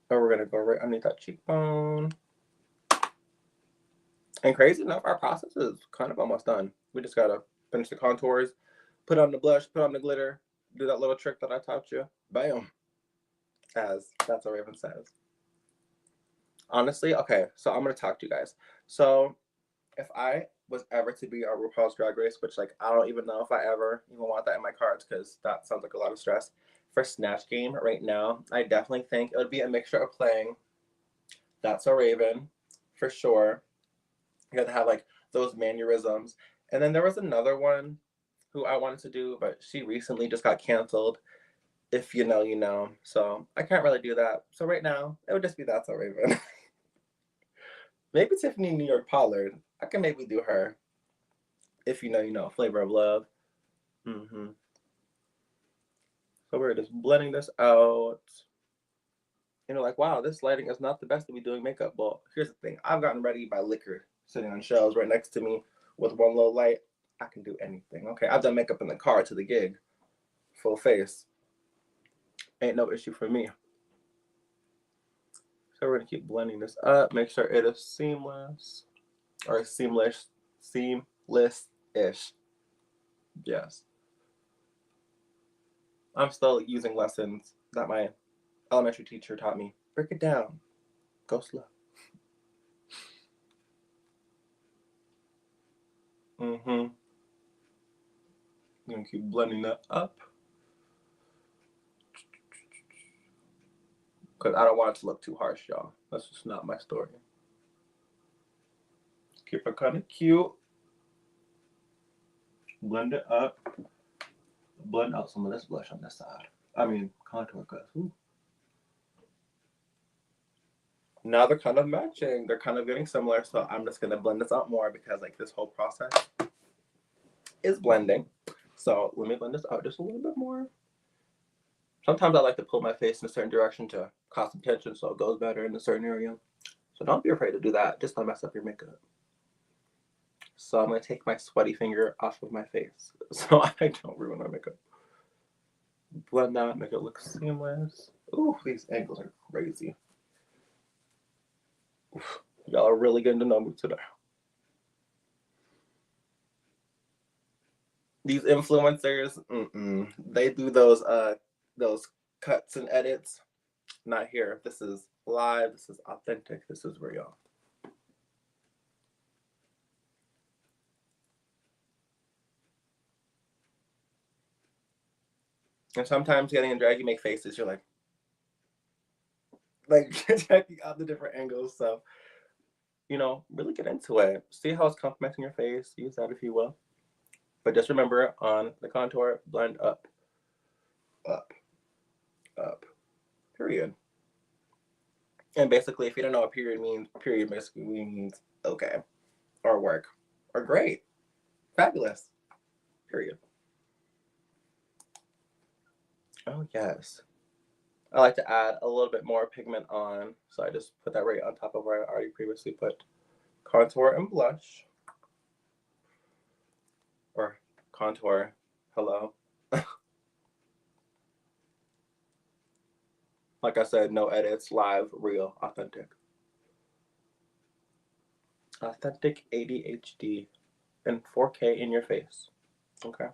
So we're gonna go right underneath that cheekbone. And crazy enough, our process is kind of almost done. We just gotta finish the contours, put on the blush, put on the glitter, do that little trick that I taught you. Bam. As That's what Raven says. Honestly, okay, so I'm gonna talk to you guys. So if I was ever to be on RuPaul's Drag Race, which like I don't even know if I ever even want that in my cards because that sounds like a lot of stress. For Snatch Game right now, I definitely think it would be a mixture of playing That's a Raven for sure. You have to have like those mannerisms. And then there was another one who I wanted to do, but she recently just got canceled. If you know, you know. So I can't really do that. So right now, it would just be That's So Raven. Maybe Tiffany New York Pollard. I can maybe do her. If you know, you know. Flavor of Love. Mm-hmm. So we're just blending this out. You know, like, wow, this lighting is not the best to be doing makeup. Well, here's the thing. I've gotten ready by liquor sitting on shelves right next to me with one low light. I can do anything. Okay, I've done makeup in the car to the gig. Full face. Ain't no issue for me. So we're gonna keep blending this up. Make sure it is seamless. Or seamless-ish. Yes. I'm still using lessons that my elementary teacher taught me. Break it down. Go slow. Mm-hmm. I'm gonna keep blending that up. Because I don't want it to look too harsh, y'all. That's just not my story. Keep it kind of cute. Blend it up. Blend out some of this blush on this side. I mean, contour, because now they're kind of matching. They're kind of getting similar, so I'm just gonna blend this out more because like this whole process is blending. So let me blend this out just a little bit more. Sometimes I like to pull my face in a certain direction to cause some tension so it goes better in a certain area. So don't be afraid to do that. Just don't mess up your makeup. So I'm gonna take my sweaty finger off of my face so I don't ruin my makeup. Blend that, make it look seamless. Ooh, these angles are crazy. Oof, y'all are really getting to know me today. These influencers, they do those cuts and edits. Not here. This is live. This is authentic. This is real. And sometimes getting in drag, you make faces. You're like checking out the different angles. So, you know, really get into it. See how it's complementing your face. Use that if you will. But just remember on the contour, blend up, up, up. Period. And basically, if you don't know what period means, period basically means okay, or work, or great, fabulous. Period. Oh yes. I like to add a little bit more pigment on, so I just put that right on top of where I already previously put contour and blush. Or contour, hello. Like I said, no edits, live, real, authentic. Authentic ADHD and 4K in your face. Okay.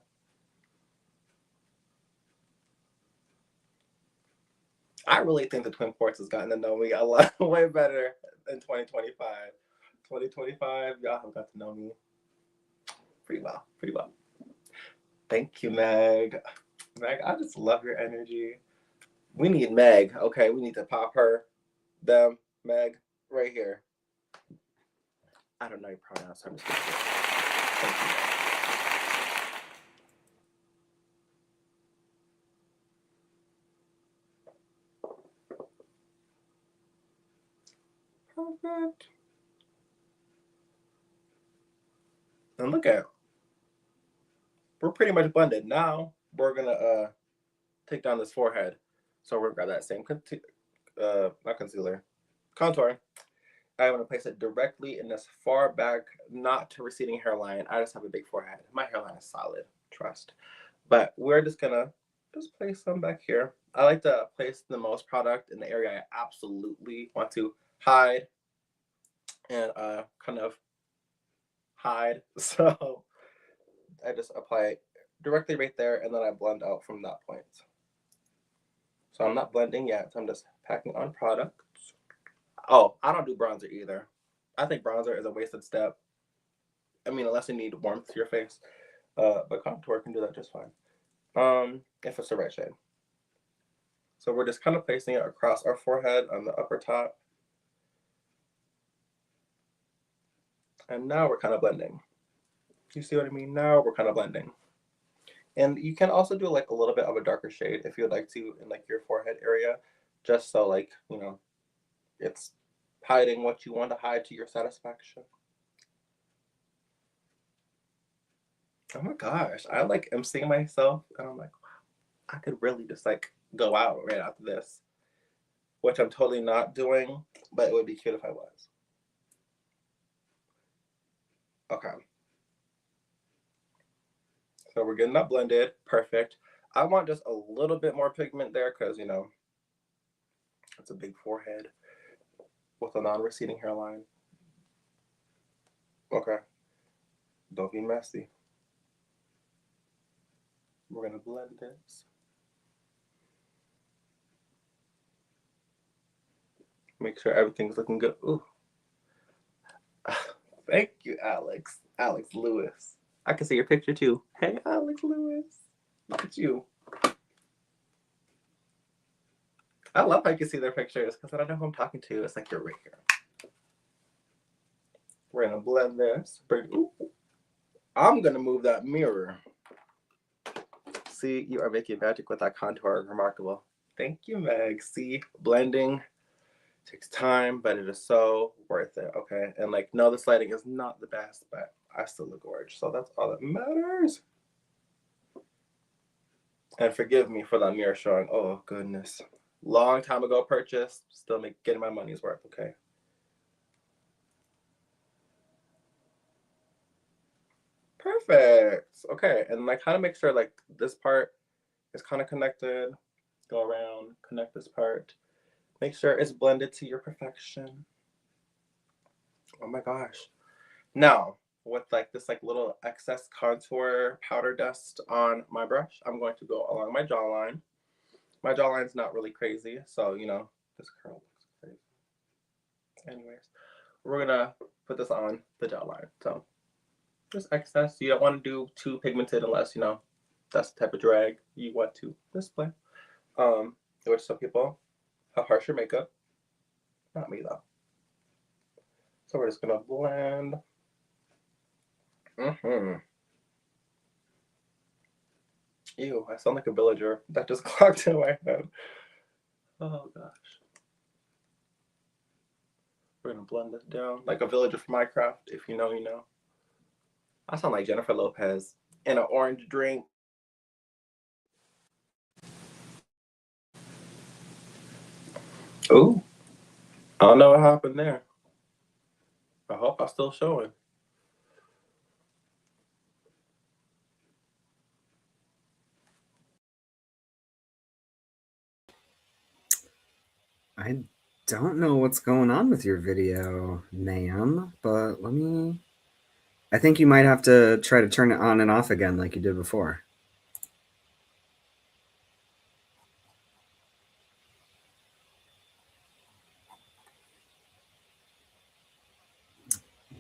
I really think the Twin Ports has gotten to know me a lot way better in 2025. 2025, y'all have got to know me pretty well, pretty well. Thank you, Meg. Meg, I just love your energy. We need Meg, okay? We need to pop her, them, Meg, right here. I don't know your pronouns, so I'm just gonna say thank you. Perfect. And look at, we're pretty much blended. Now we're gonna take down this forehead. So we're gonna grab that same not concealer, contour. I want to place it directly in this far back, not to receding hairline. I just have a big forehead. My hairline is solid, trust. But we're just gonna just place some back here. I like to place the most product in the area I absolutely want to hide and kind of hide. So I just apply it directly right there and then I blend out from that point. So I'm not blending yet. I'm just packing on products. Oh, I don't do bronzer either. I think bronzer is a wasted step. I mean, unless you need warmth to your face. But contour can do that just fine. If it's the right shade. So we're just kind of placing it across our forehead on the upper top. And now we're kind of blending. You see what I mean? Now we're kind of blending. And you can also do like a little bit of a darker shade if you'd like to in like your forehead area, just so like, you know, it's hiding what you want to hide to your satisfaction. Oh my gosh, I like am seeing myself and I'm like, wow, I could really just like go out right after this, which I'm totally not doing, but it would be cute if I was. Okay, so we're getting that blended, perfect. I want just a little bit more pigment there because, you know, it's a big forehead with a non-receding hairline. Okay, don't be messy. We're gonna blend this. Make sure everything's looking good. Ooh. Thank you, Alex. Alex Lewis. I can see your picture too. Hey, Alex Lewis. Look at you. I love how you can see their pictures because I don't know who I'm talking to. It's like you're right here. We're gonna blend this. Ooh. I'm gonna move that mirror. See, you are making magic with that contour. Remarkable. Thank you, Meg. See, blending takes time, but it is so worth it. Okay, and like, no, this lighting is not the best, but I still look gorgeous, so that's all that matters. And forgive me for that mirror showing. Oh goodness, long time ago purchase. Still getting my money's worth. Okay. Perfect. Okay, and like kind of make sure like this part is kind of connected. Go around, connect this part. Make sure it's blended to your perfection. Oh my gosh. Now, with like this like little excess contour powder dust on my brush, I'm going to go along my jawline. My jawline's not really crazy, so you know, this curl looks crazy. Anyways, we're gonna put this on the jawline. So just excess. You don't want to do too pigmented unless, you know, that's the type of drag you want to display. Which some people have harsher makeup. Not me though. So we're just gonna blend. Ew, I sound like a villager. That just clocked in my head. Oh gosh. We're gonna blend this down like a villager from Minecraft. If you know, you know. I sound like Jennifer Lopez in an orange drink. Ooh, I don't know what happened there. I hope I'm still showing. I don't know what's going on with your video, ma'am, but I think you might have to try to turn it on and off again like you did before.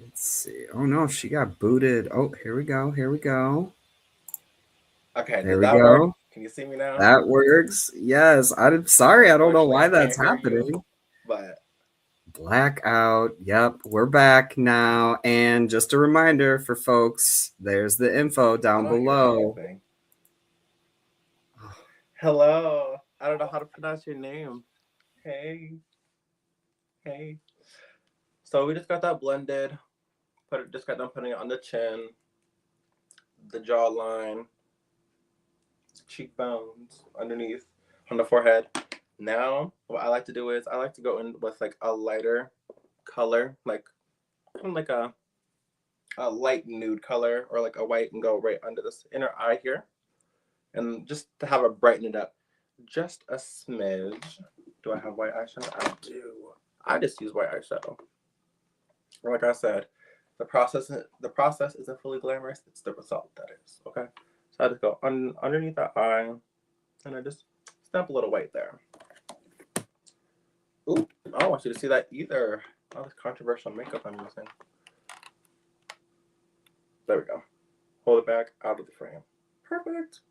Let's see. Oh no, she got booted. Oh, here we go. Here we go. Okay, There did we that work? go. Can you see me now? That works. Yes. I'm sorry. I don't know Unfortunately, why I that's can't hear you, happening. but Blackout. Yep, we're back now. And just a reminder for folks, there's the info I down don't hear below. anything. Hello. I don't know how to pronounce your name. Hey. Hey. So we just got that blended. Just got done putting it on the chin, the jawline, cheekbones, underneath, on the forehead. Now, what I like to do is I like to go in with like a lighter color, like kind of like a light nude color or like a white, and go right under this inner eye here. And just to have it brighten it up just a smidge. Do I have white eyeshadow? I do. I just use white eyeshadow. Like I said, the process isn't fully glamorous. It's the result that is. Okay. So I just go underneath that eye, and I just stamp a little white there. Ooh, I don't want you to see that either. All this controversial makeup I'm using. There we go. Hold it back out of the frame. Perfect.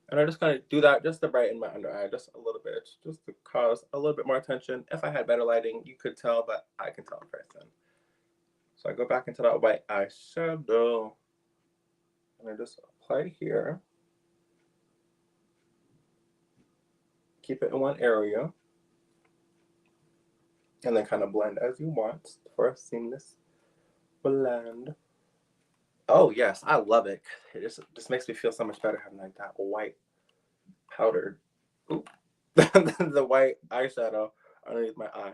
And I just kind of do that just to brighten my under eye just a little bit, just to cause a little bit more attention. If I had better lighting, you could tell, but I can tell in person. So I go back into that white eyeshadow and I just apply it here. Keep it in one area and then kind of blend as you want for a seamless blend. Oh yes, I love it. It just makes me feel so much better having like that white powdered, ooh, the white eyeshadow underneath my eye.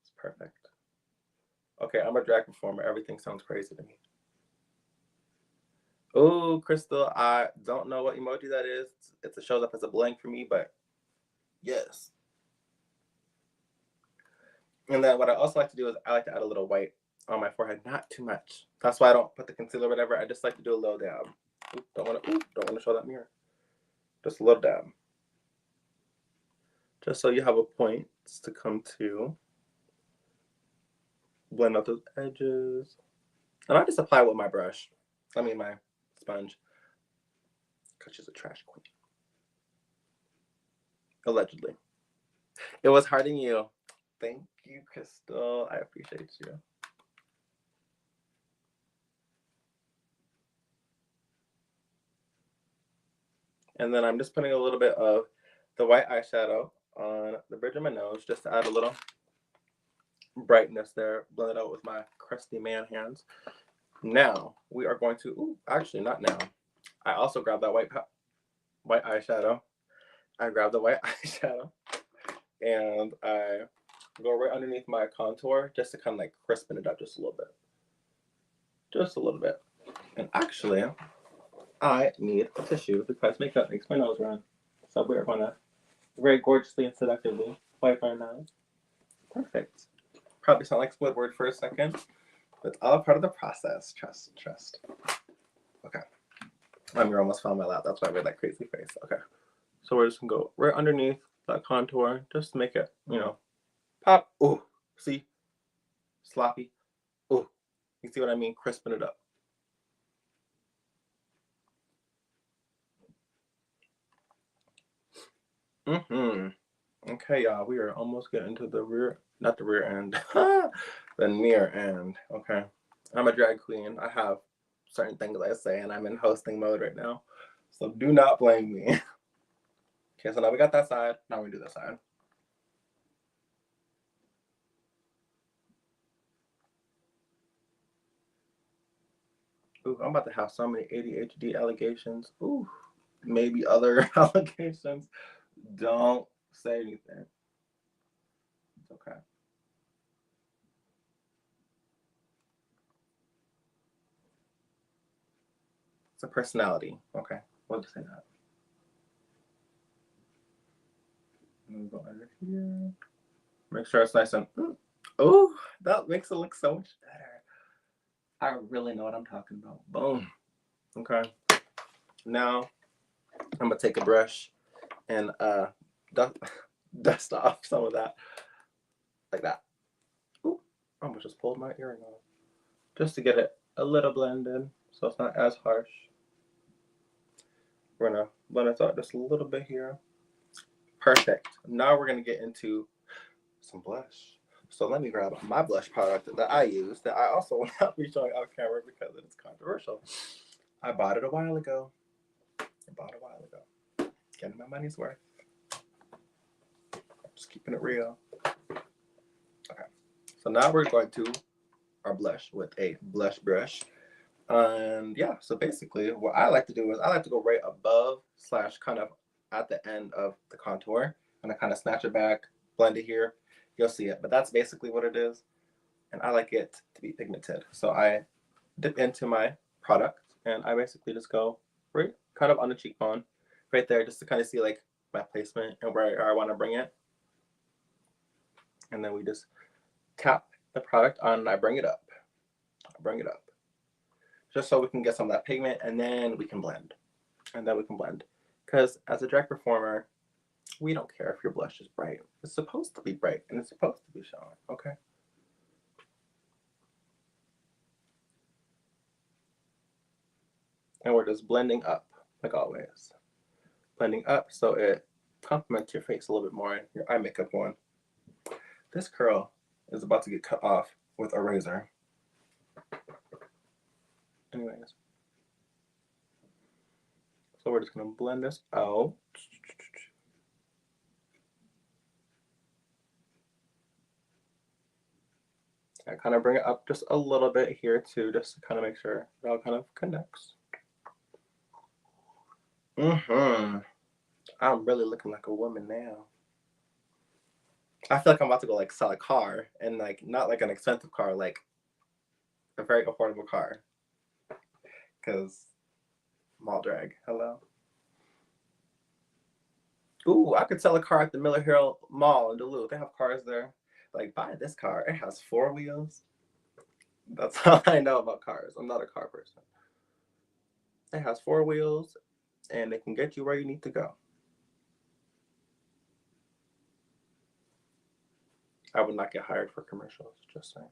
It's perfect. Okay, I'm a drag performer. Everything sounds crazy to me. Oh, Crystal, I don't know what emoji that is. It shows up as a blank for me, but yes. And then what I also like to do is I like to add a little white on my forehead, not too much. That's why I don't put the concealer or whatever. I just like to do a little dab. Ooh, don't want to show that mirror. Just a little dab. Just so you have a point to come to. Blend out those edges. And I just apply it with my brush. I mean my sponge. Because she's a trash queen. Allegedly. It was hurting you. Thank you, Crystal. I appreciate you. And then I'm just putting a little bit of the white eyeshadow on the bridge of my nose just to add a little brightness there. Blend it out with my crusty man hands. Now we are going to, ooh, actually not now. I also grabbed that white eyeshadow. I grabbed the white eyeshadow and I go right underneath my contour just to kind of like crispen it up just a little bit. Just a little bit. And actually, I need a tissue because makeup makes my nose run. So we're gonna very gorgeously and seductively wipe our nose. Perfect. Probably sound like Squidward for a second, but it's all part of the process. Trust, trust. Okay. My mirror almost fell on my lap. That's why I made that crazy face. Okay. So we're just gonna go right underneath that contour just to make it, you know, pop. Ooh, see? Sloppy. Ooh, you see what I mean? Crisping it up. Okay, y'all, we are almost getting to the rear, not the rear end, the near end. Okay. I'm a drag queen. I have certain things I say, and I'm in hosting mode right now. So do not blame me. Okay, so now we got that side. Now we do this side. Ooh, I'm about to have so many ADHD allegations. Ooh, maybe other allegations. Don't say anything. It's okay. It's a personality. Okay, we'll just say that. And go under here. Make sure it's nice and. Oh, that makes it look so much better. I really know what I'm talking about. Boom. Okay. Now I'm gonna take a brush and dust off some of that, like that. Ooh, I almost just pulled my earring off, just to get it a little blended, so it's not as harsh. We're gonna blend it out just a little bit here. Perfect. Now we're gonna get into some blush. So let me grab my blush product that I use that I also will not be showing off camera because it's controversial. I bought it a while ago. Getting my money's worth. Just keeping it real. Okay. So now we're going to our blush with a blush brush. And yeah, so basically what I like to do is I like to go right above / kind of at the end of the contour. And I kind of snatch it back, blend it here. You'll see it. But that's basically what it is. And I like it to be pigmented. So I dip into my product and I basically just go right kind of on the cheekbone right there just to kind of see like my placement and where I want to bring it. And then we just tap the product on and I bring it up. Just so we can get some of that pigment and then we can blend. Because as a drag performer, we don't care if your blush is bright. It's supposed to be bright and it's supposed to be showing, okay? And we're just blending up, like always. Blending up so it complements your face a little bit more, your eye makeup one. This curl is about to get cut off with a razor. Anyways, so we're just gonna blend this out. I kind of bring it up just a little bit here too, just to kind of make sure it all kind of connects. I'm really looking like a woman now. I feel like I'm about to go like sell a car, and like not like an expensive car, like a very affordable car. Cause mall drag, hello. Ooh, I could sell a car at the Miller Hill Mall in Duluth. They have cars there. Like, buy this car. It has 4 wheels. That's all I know about cars. I'm not a car person. It has 4 wheels, and it can get you where you need to go. I would not get hired for commercials, just saying.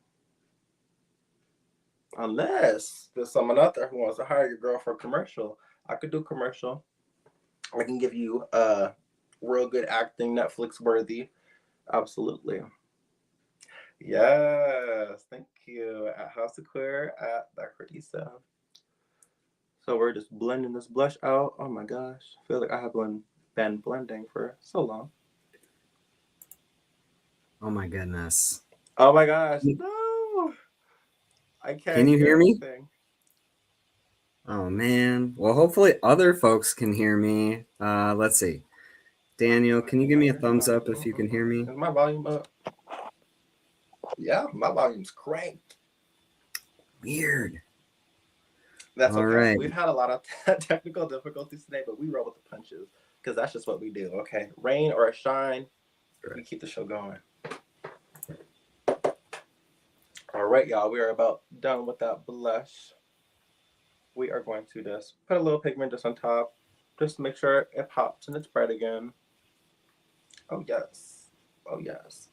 Unless there's someone out there who wants to hire your girl for a commercial, I could do a commercial. I can give you real good acting, Netflix worthy. Absolutely. Yes, thank you. At House of Queer at Dr. Issa. So we're just blending this blush out. Oh my gosh. I feel like I have been blending for so long. Oh my goodness. Oh my gosh. No. I Can can't you hear hear me? anything. Oh man. Well, hopefully other folks can hear me. Let's see. Daniel, can you give me a thumbs up if you can hear me? Is my volume up? Yeah, my volume's cranked. Weird. That's All okay. right. We've had a lot of technical difficulties today, but we roll with the punches because that's just what we do, okay? Rain or shine, we keep the show going. All right, y'all, we are about done with that blush. We are going to just put a little pigment just on top, just to make sure it pops and it's bright again. Oh, yes. Oh, yes.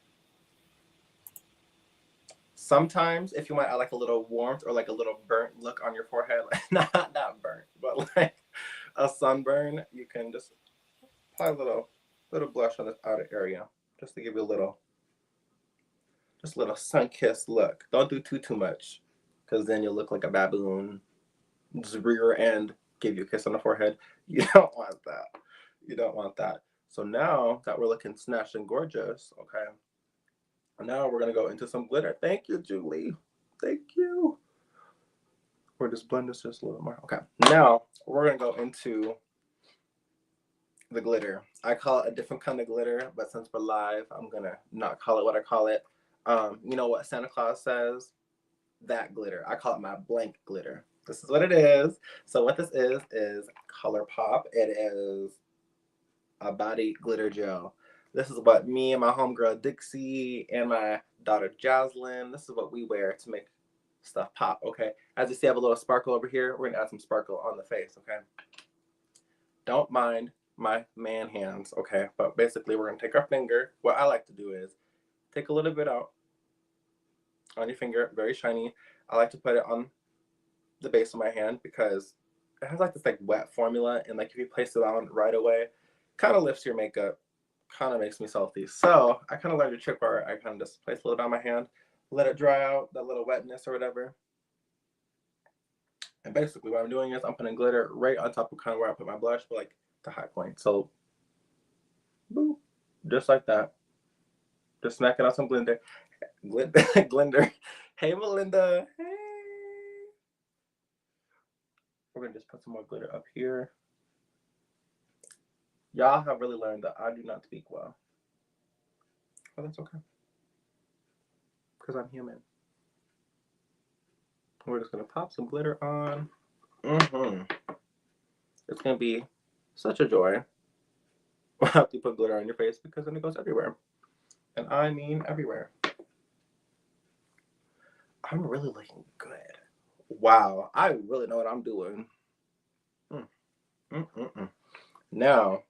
Sometimes, if you want to add like a little warmth or like a little burnt look on your forehead, like not burnt, but like a sunburn, you can just apply a little blush on this outer area, just to give you just a little sun-kissed look. Don't do too much, because then you'll look like a baboon. Just rear end, give you a kiss on the forehead. You don't want that. You don't want that. So now that we're looking snatched and gorgeous, okay, now we're gonna go into some glitter. Thank you, Julie. Thank you. We're just blend this just a little more. Okay, now we're gonna go into the glitter. I call it a different kind of glitter, but since we're live, I'm gonna not call it what I call it. You know what Santa Claus says? That glitter. I call it my blank glitter. This is what it is. So what this is ColourPop. It is a body glitter gel. This is what me and my homegirl Dixie and my daughter Jocelyn, this is what we wear to make stuff pop, okay? As you see, I have a little sparkle over here. We're gonna add some sparkle on the face, okay? Don't mind my man hands, okay? But basically, we're gonna take our finger. What I like to do is take a little bit out on your finger, very shiny. I like to put it on the base of my hand because it has like this like wet formula, and like if you place it on right away, kind of lifts your makeup, kind of makes me salty. So I kind of learned a trick where I kind of just place a little bit on my hand, let it dry out, that little wetness or whatever. And basically what I'm doing is I'm putting glitter right on top of kind of where I put my blush, but like the high point. So boop, just like that. Just smacking out some glitter. Glitter. Hey Melinda. Hey. We're gonna just put some more glitter up here. Y'all have really learned that I do not speak well. But that's okay. Because I'm human. We're just gonna pop some glitter on. It's gonna be such a joy after you put glitter on your face because then it goes everywhere. And I mean everywhere. I'm really looking good. Wow, I really know what I'm doing. Now,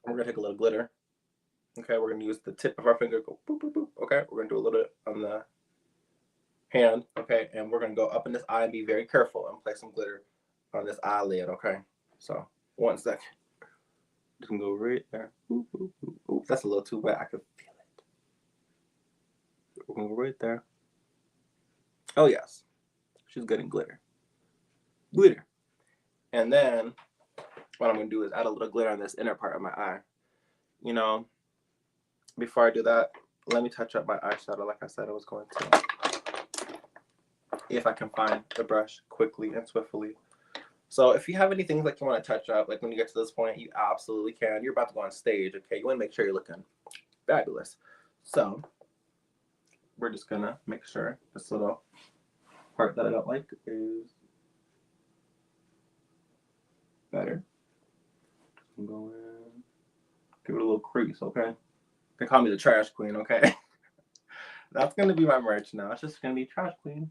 we're gonna take a little glitter. Okay, we're gonna use the tip of our finger, go boop, boop, boop. Okay, we're gonna do a little bit on the hand, okay, and we're gonna go up in this eye and be very careful and place some glitter on this eyelid, okay? So, 1 second. Just gonna go right there. Ooh, that's a little too wet, I can feel it. We're gonna go right there. Oh, yes. She's getting glitter. Glitter. And then what I'm going to do is add a little glitter on this inner part of my eye. You know, before I do that, let me touch up my eyeshadow like I said I was going to. If I can find the brush quickly and swiftly. So if you have any things like you want to touch up, like when you get to this point, you absolutely can. You're about to go on stage, okay? You want to make sure you're looking fabulous. So we're just going to make sure this little part that I don't like is better. I'm going give it a little crease, okay? They call me the trash queen, okay? That's going to be my merch now. It's just going to be trash queen.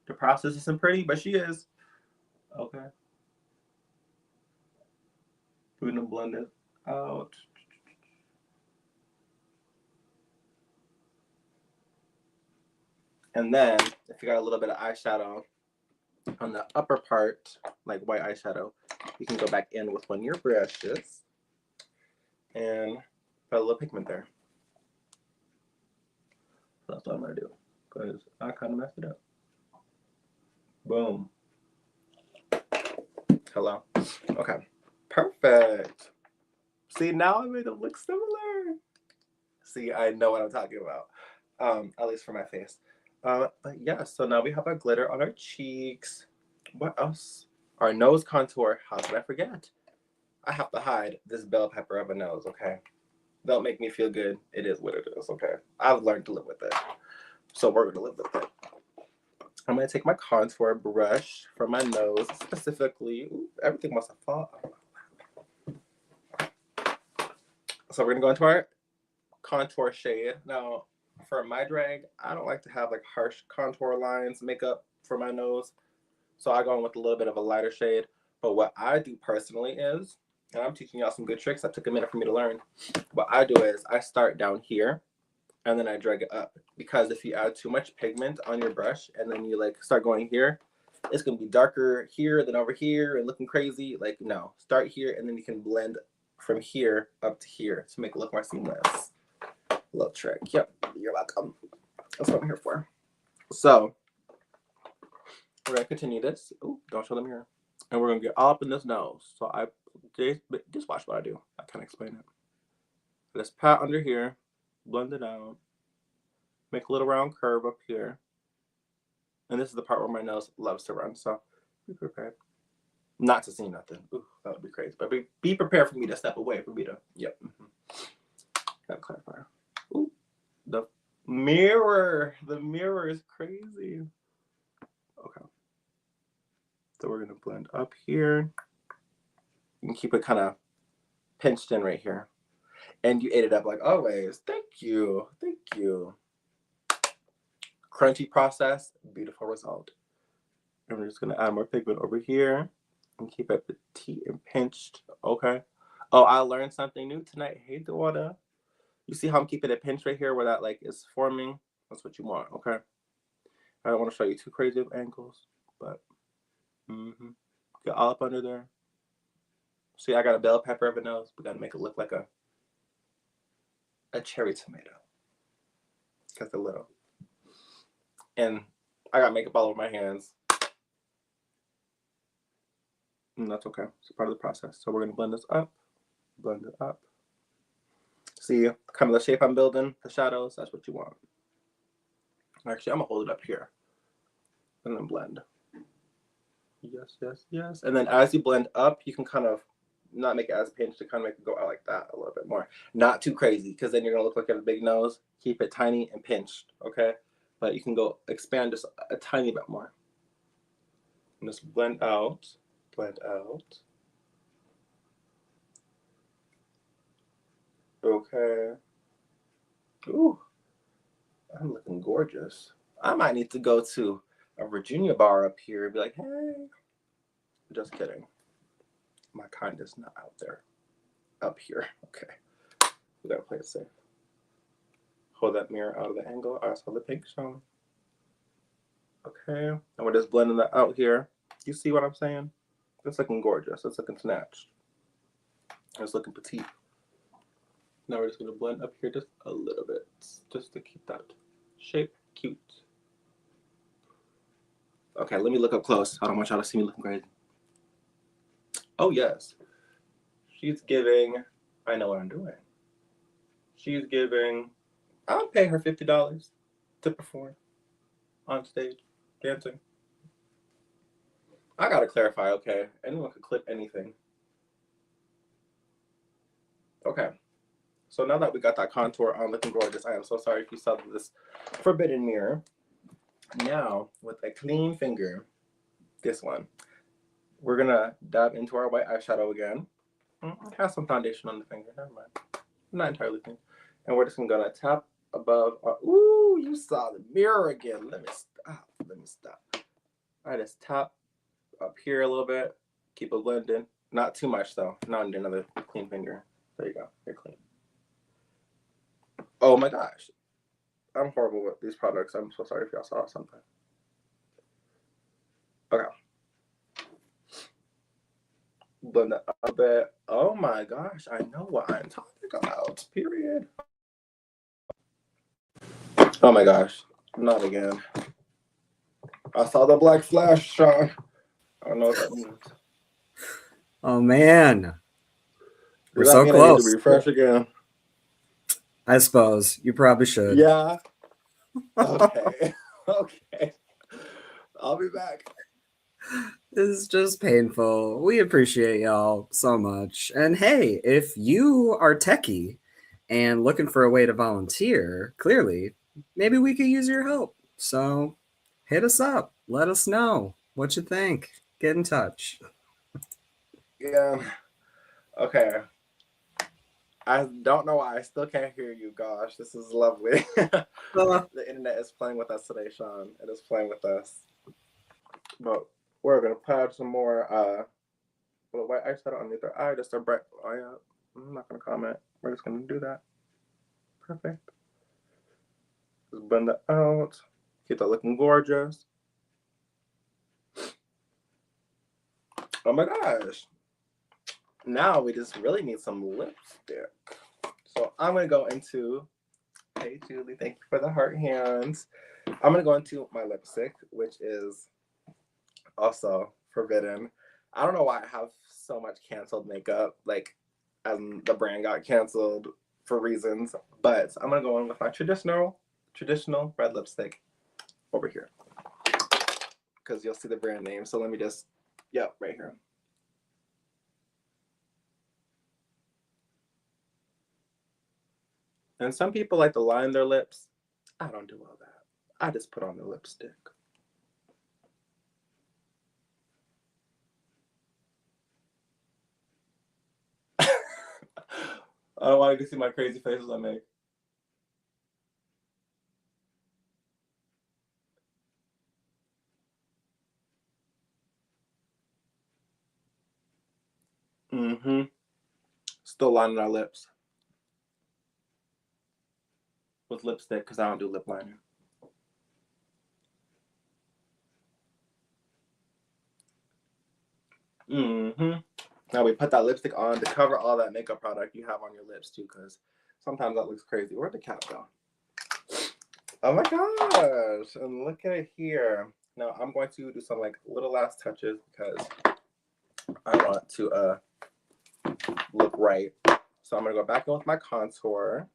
The process isn't pretty, but she is. Okay. We're going to blend it out. And then, if you got a little bit of eyeshadow on the upper part, like white eyeshadow, you can go back in with one of your brushes and put a little pigment there. So that's what I'm going to do, because I kind of messed it up. Boom. Hello. Okay. Perfect. See, now I made them look similar. See, I know what I'm talking about, at least for my face. But yeah, so now we have our glitter on our cheeks. What else? Our nose contour. How could I forget? I have to hide this bell pepper of a nose, okay? Don't make me feel good. It is what it is, okay? I've learned to live with it. So we're going to live with it. I'm going to take my contour brush from my nose, specifically. Ooh, everything must have fallen. So we're going to go into our contour shade. Now, for my drag, I don't like to have like harsh contour lines, makeup for my nose. So I go in with a little bit of a lighter shade. But what I do personally is, and I'm teaching y'all some good tricks that took a minute for me to learn. What I do is I start down here and then I drag it up. Because if you add too much pigment on your brush and then you like start going here, it's going to be darker here than over here and looking crazy. Like, no, start here and then you can blend from here up to here to make it look more seamless. Little trick. Yep, you're welcome. That's what I'm here for. So we're gonna continue this. Oh, don't show them here. And we're gonna get all up in this nose. So just watch what I do. I can't explain it. Let's pat under here, blend it out, make a little round curve up here. And this is the part where my nose loves to run. So be prepared. Not to see nothing. Ooh, that would be crazy. But be prepared for me to step away for me to. Yep. Gotta clarify. Ooh, the mirror. The mirror is crazy. Okay. So we're gonna blend up here. You can keep it kind of pinched in right here. And you ate it up like always. Thank you. Thank you. Crunchy process, beautiful result. And we're just gonna add more pigment over here and keep it petite and pinched. Okay. Oh, I learned something new tonight. Hey, daughter. You see how I'm keeping it pinched right here where that like is forming? That's what you want, okay? I don't want to show you too crazy of angles, but get all up under there. See, I got a bell pepper of a nose. We got to make it look like a cherry tomato. Because they're little. And I got makeup all over my hands. And that's okay. It's part of the process. So we're going to blend this up. Blend it up. See, kind of the shape I'm building, the shadows, that's what you want. Actually, I'm going to hold it up here. And then blend. Yes, yes, yes. And then as you blend up, you can kind of not make it as pinched to kind of make it go out like that a little bit more. Not too crazy, because then you're going to look like you have a big nose. Keep it tiny and pinched, okay? But you can go expand just a tiny bit more. And just blend out, blend out. Okay. Ooh, I'm looking gorgeous. I might need to go to a Virginia bar up here and be like, hey. Just kidding. My kind is not out there. Up here. Okay. We gotta play it safe. Hold that mirror out of the angle. I saw the pink showing. Okay. And we're just blending that out here. You see what I'm saying? It's looking gorgeous. It's looking snatched. It's looking petite. Now we're just gonna blend up here just a little bit, just to keep that shape cute. Okay, let me look up close. I don't want y'all to see me looking crazy. Oh, yes. She's giving, I know what I'm doing. She's giving, I'll pay her $50 to perform on stage, dancing. I gotta clarify, okay? Anyone could clip anything. Okay. So now that we got that contour on looking gorgeous, I am so sorry if you saw this forbidden mirror. Now, with a clean finger, this one, we're gonna dab into our white eyeshadow again. Have some foundation on the finger, never mind. Not entirely clean. And we're just gonna tap above our, ooh, you saw the mirror again. Let me stop. I just tap up here a little bit, keep it blended. Not too much though. Now I need another clean finger. There you go, you're clean. Oh my gosh. I'm horrible with these products. I'm so sorry if y'all saw something. Okay. Blend that a bit. Oh my gosh, I know what I'm talking about. Period. Oh my gosh, not again. I saw the black flash, Sean. I don't know what that means. Oh man, we're Does that so mean I need to close. refresh again? I suppose you probably should. Yeah. Okay. Okay. I'll be back. This is just painful. We appreciate y'all so much. And hey, if you are techie and looking for a way to volunteer, clearly, maybe we could use your help. So hit us up. Let us know what you think. Get in touch. Yeah. Okay. I don't know why I still can't hear you. Gosh, this is lovely. The internet is playing with us today, Sean. It is playing with us. But we're gonna put some more little white eyeshadow underneath their eye, just a bright. Oh yeah. I'm not gonna comment. We're just gonna do that. Perfect. Just blend that out. Keep that looking gorgeous. Oh my gosh. Now we just really need some lipstick. So I'm gonna go into, hey Julie, thank you for the heart hands. I'm gonna go into my lipstick, which is also forbidden. I don't know why I have so much canceled makeup, like the brand got canceled for reasons, but I'm gonna go in with my traditional red lipstick over here. Because you'll see the brand name. So let me just, yep, right here. And some people like to line their lips. I don't do all that. I just put on the lipstick. I don't want you to see my crazy faces I make. Mm-hmm. Still lining our lips with lipstick because I don't do lip liner. Mm-hmm. Now we put that lipstick on to cover all that makeup product you have on your lips too, because sometimes that looks crazy. Where'd the cap go? Oh my gosh! And look at it here. Now I'm going to do some like little last touches because I want to look right. So I'm gonna go back in with my contour.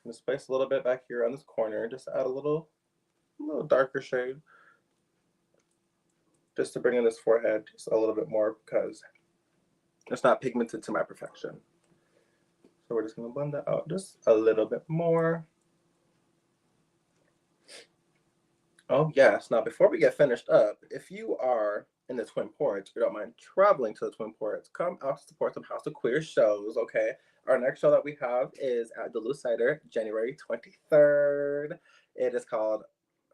Just place a little bit back here on this corner. Just add a little darker shade. Just to bring in this forehead just a little bit more because it's not pigmented to my perfection. So we're just gonna blend that out just a little bit more. Oh yes, now before we get finished up, if you are in the Twin Ports, or don't mind traveling to the Twin Ports, come out to support some House of Queer shows, okay? Our next show that we have is at Duluth Cider, January 23rd. It is called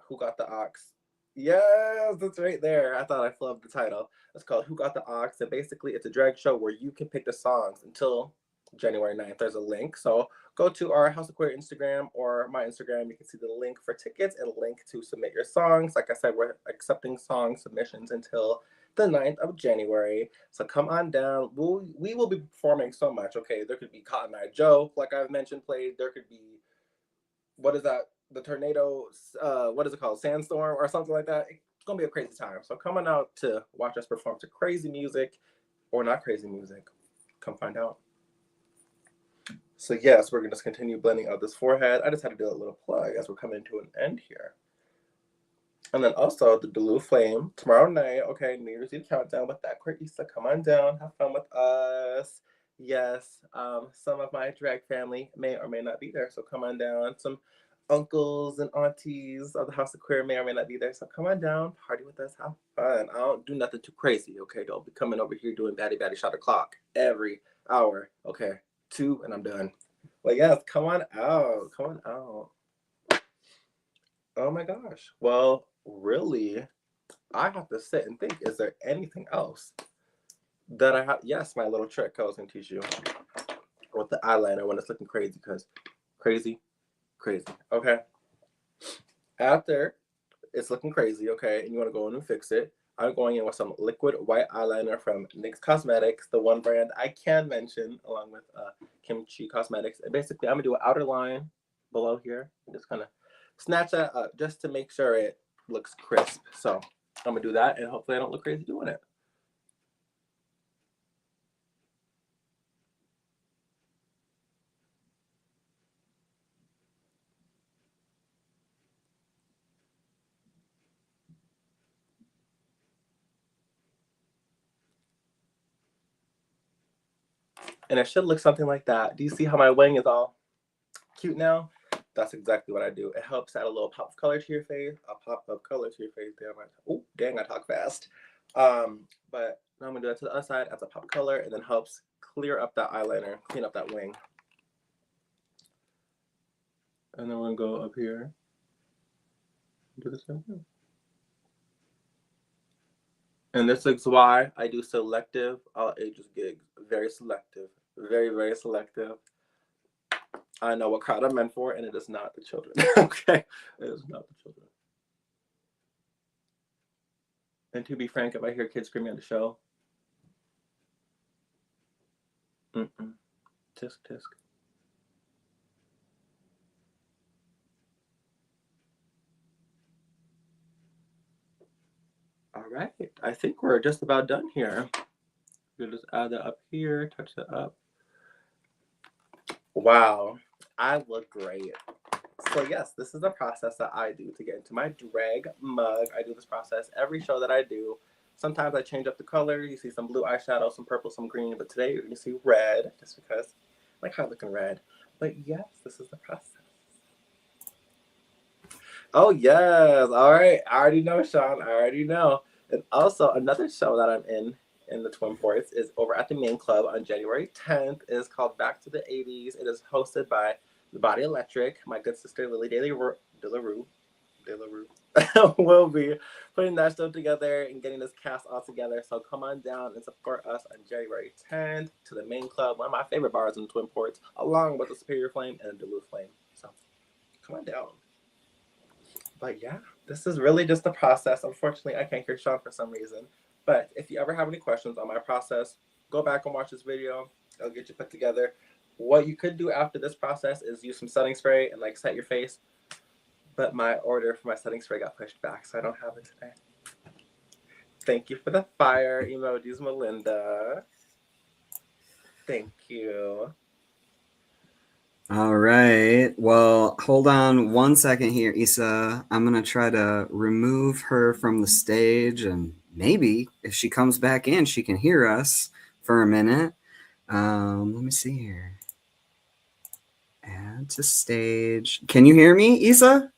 Who Got the Ox? Yes, that's right there. I thought I flubbed the title. It's called Who Got the Ox, and basically it's a drag show where you can pick the songs until January 9th. There's a link, so go to our House of Queer Instagram or my Instagram. You can see the link for tickets and a link to submit your songs. Like I said, we're accepting song submissions until the 9th of January. So come on down. We will be performing so much. Okay, there could be Cotton Eye Joe, like I've mentioned, played. There could be, what is that? The tornado, what is it called? Sandstorm or something like that. gonna be a crazy time. So come on out to watch us perform to crazy music or not crazy music. Come find out. So yes, we're gonna just continue blending out this forehead. I just had to do a little plug as we're coming to an end here. And then also the Duluth Flame tomorrow night. Okay, New Year's Eve countdown with that Issa. Come on down, have fun with us. Yes, some of my drag family may or may not be there, so come on down. Some uncles and aunties of the House of Queer may or may not be there, so come on down, party with us, have fun. I don't do nothing too crazy, okay? Don't be coming over here doing batty batty shot o'clock every hour, okay? 2 and I'm done. But yes, come on out, come on out. Oh my gosh. Well, really, I have to sit and think, is there anything else that I have? Yes, my little trick I was going to teach you with the eyeliner when it's looking crazy, because crazy, crazy. Okay. After it's looking crazy, okay, and you want to go in and fix it, I'm going in with some liquid white eyeliner from NYX Cosmetics, the one brand I can mention, along with Kimchi Cosmetics. And basically, I'm going to do an outer line below here. And just kind of snatch that up just to make sure it looks crisp. So I'm going to do that, and hopefully I don't look crazy doing it. And it should look something like that. Do you see how my wing is all cute now? That's exactly what I do. It helps add a little pop of color to your face. A pop of color to your face. Oh, dang, I talk fast. But now I'm gonna do that to the other side, adds a pop of color, and then helps clear up that eyeliner, clean up that wing. And then we're gonna go up here. Do the same thing. And this is why I do selective all ages gigs. Very selective. Very, very selective. I know what crowd I'm meant for, and it is not the children. Okay? It is not the children. And to be frank, if I hear kids screaming at the show, tisk, tisk. All right, I think we're just about done here. We'll just add that up here, touch that up. Wow, I look great. So yes, this is the process that I do to get into my drag mug. I do this process every show that I do. Sometimes I change up the color. You see some blue eyeshadow, some purple, some green, but today you're gonna see red, just because I like how I'm looking red. But yes, this is the process. Oh yes, all right. I already know, Sean. I already know. And also another show that I'm in the Twin Ports is over at the Main Club on January 10th. It is called Back to the 80s. It is hosted by the Body Electric. My good sister Lily DeLaRue will be putting that show together and getting this cast all together. So come on down and support us on January 10th to the Main Club, one of my favorite bars in the Twin Ports, along with the Superior Flame and the Duluth Flame. So come on down. But yeah, this is really just the process. Unfortunately, I can't hear Sean for some reason. But if you ever have any questions on my process, go back and watch this video. I'll get you put together. What you could do after this process is use some setting spray and like set your face. But my order for my setting spray got pushed back, so I don't have it today. Thank you for the fire emojis, Melinda. Thank you. All right. Well, hold on one second here, Issa. I'm going to try to remove her from the stage, and maybe if she comes back in, she can hear us for a minute. Let me see here. Add to stage. Can you hear me, Issa?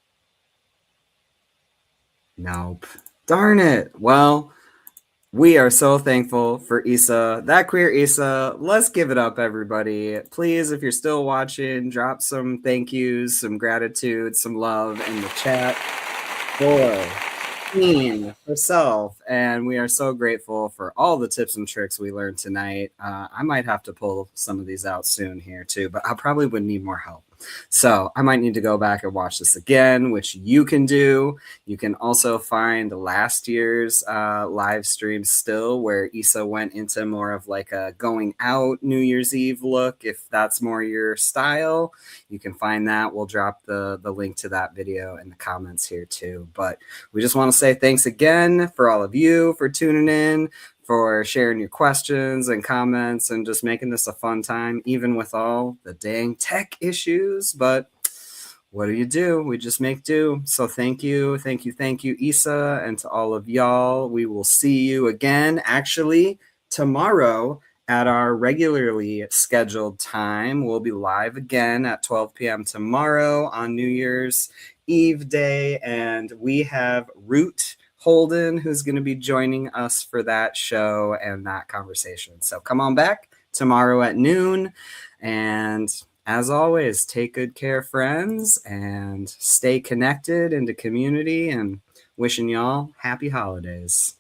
Nope. Darn it. Well, we are so thankful for Issa, that queer Issa. Let's give it up, everybody. Please, if you're still watching, drop some thank yous, some gratitude, some love in the chat for Queen herself. And we are so grateful for all the tips and tricks we learned tonight. I might have to pull some of these out soon here too, but I probably would need more help. So I might need to go back and watch this again, which you can do. You can also find last year's live stream still, where Issa went into more of like a going out New Year's Eve look. If that's more your style, you can find that. We'll drop the link to that video in the comments here too. But we just want to say thanks again for all of you for tuning in, for sharing your questions and comments, and just making this a fun time, even with all the dang tech issues. But what do? We just make do. So thank you, Issa, and to all of y'all. We will see you again, actually, tomorrow at our regularly scheduled time. We'll be live again at 12 p.m. tomorrow on New Year's Eve day, and we have Root Holden, who's going to be joining us for that show and that conversation. So come on back tomorrow at noon. And as always, take good care, friends, and stay connected into community, and wishing y'all happy holidays.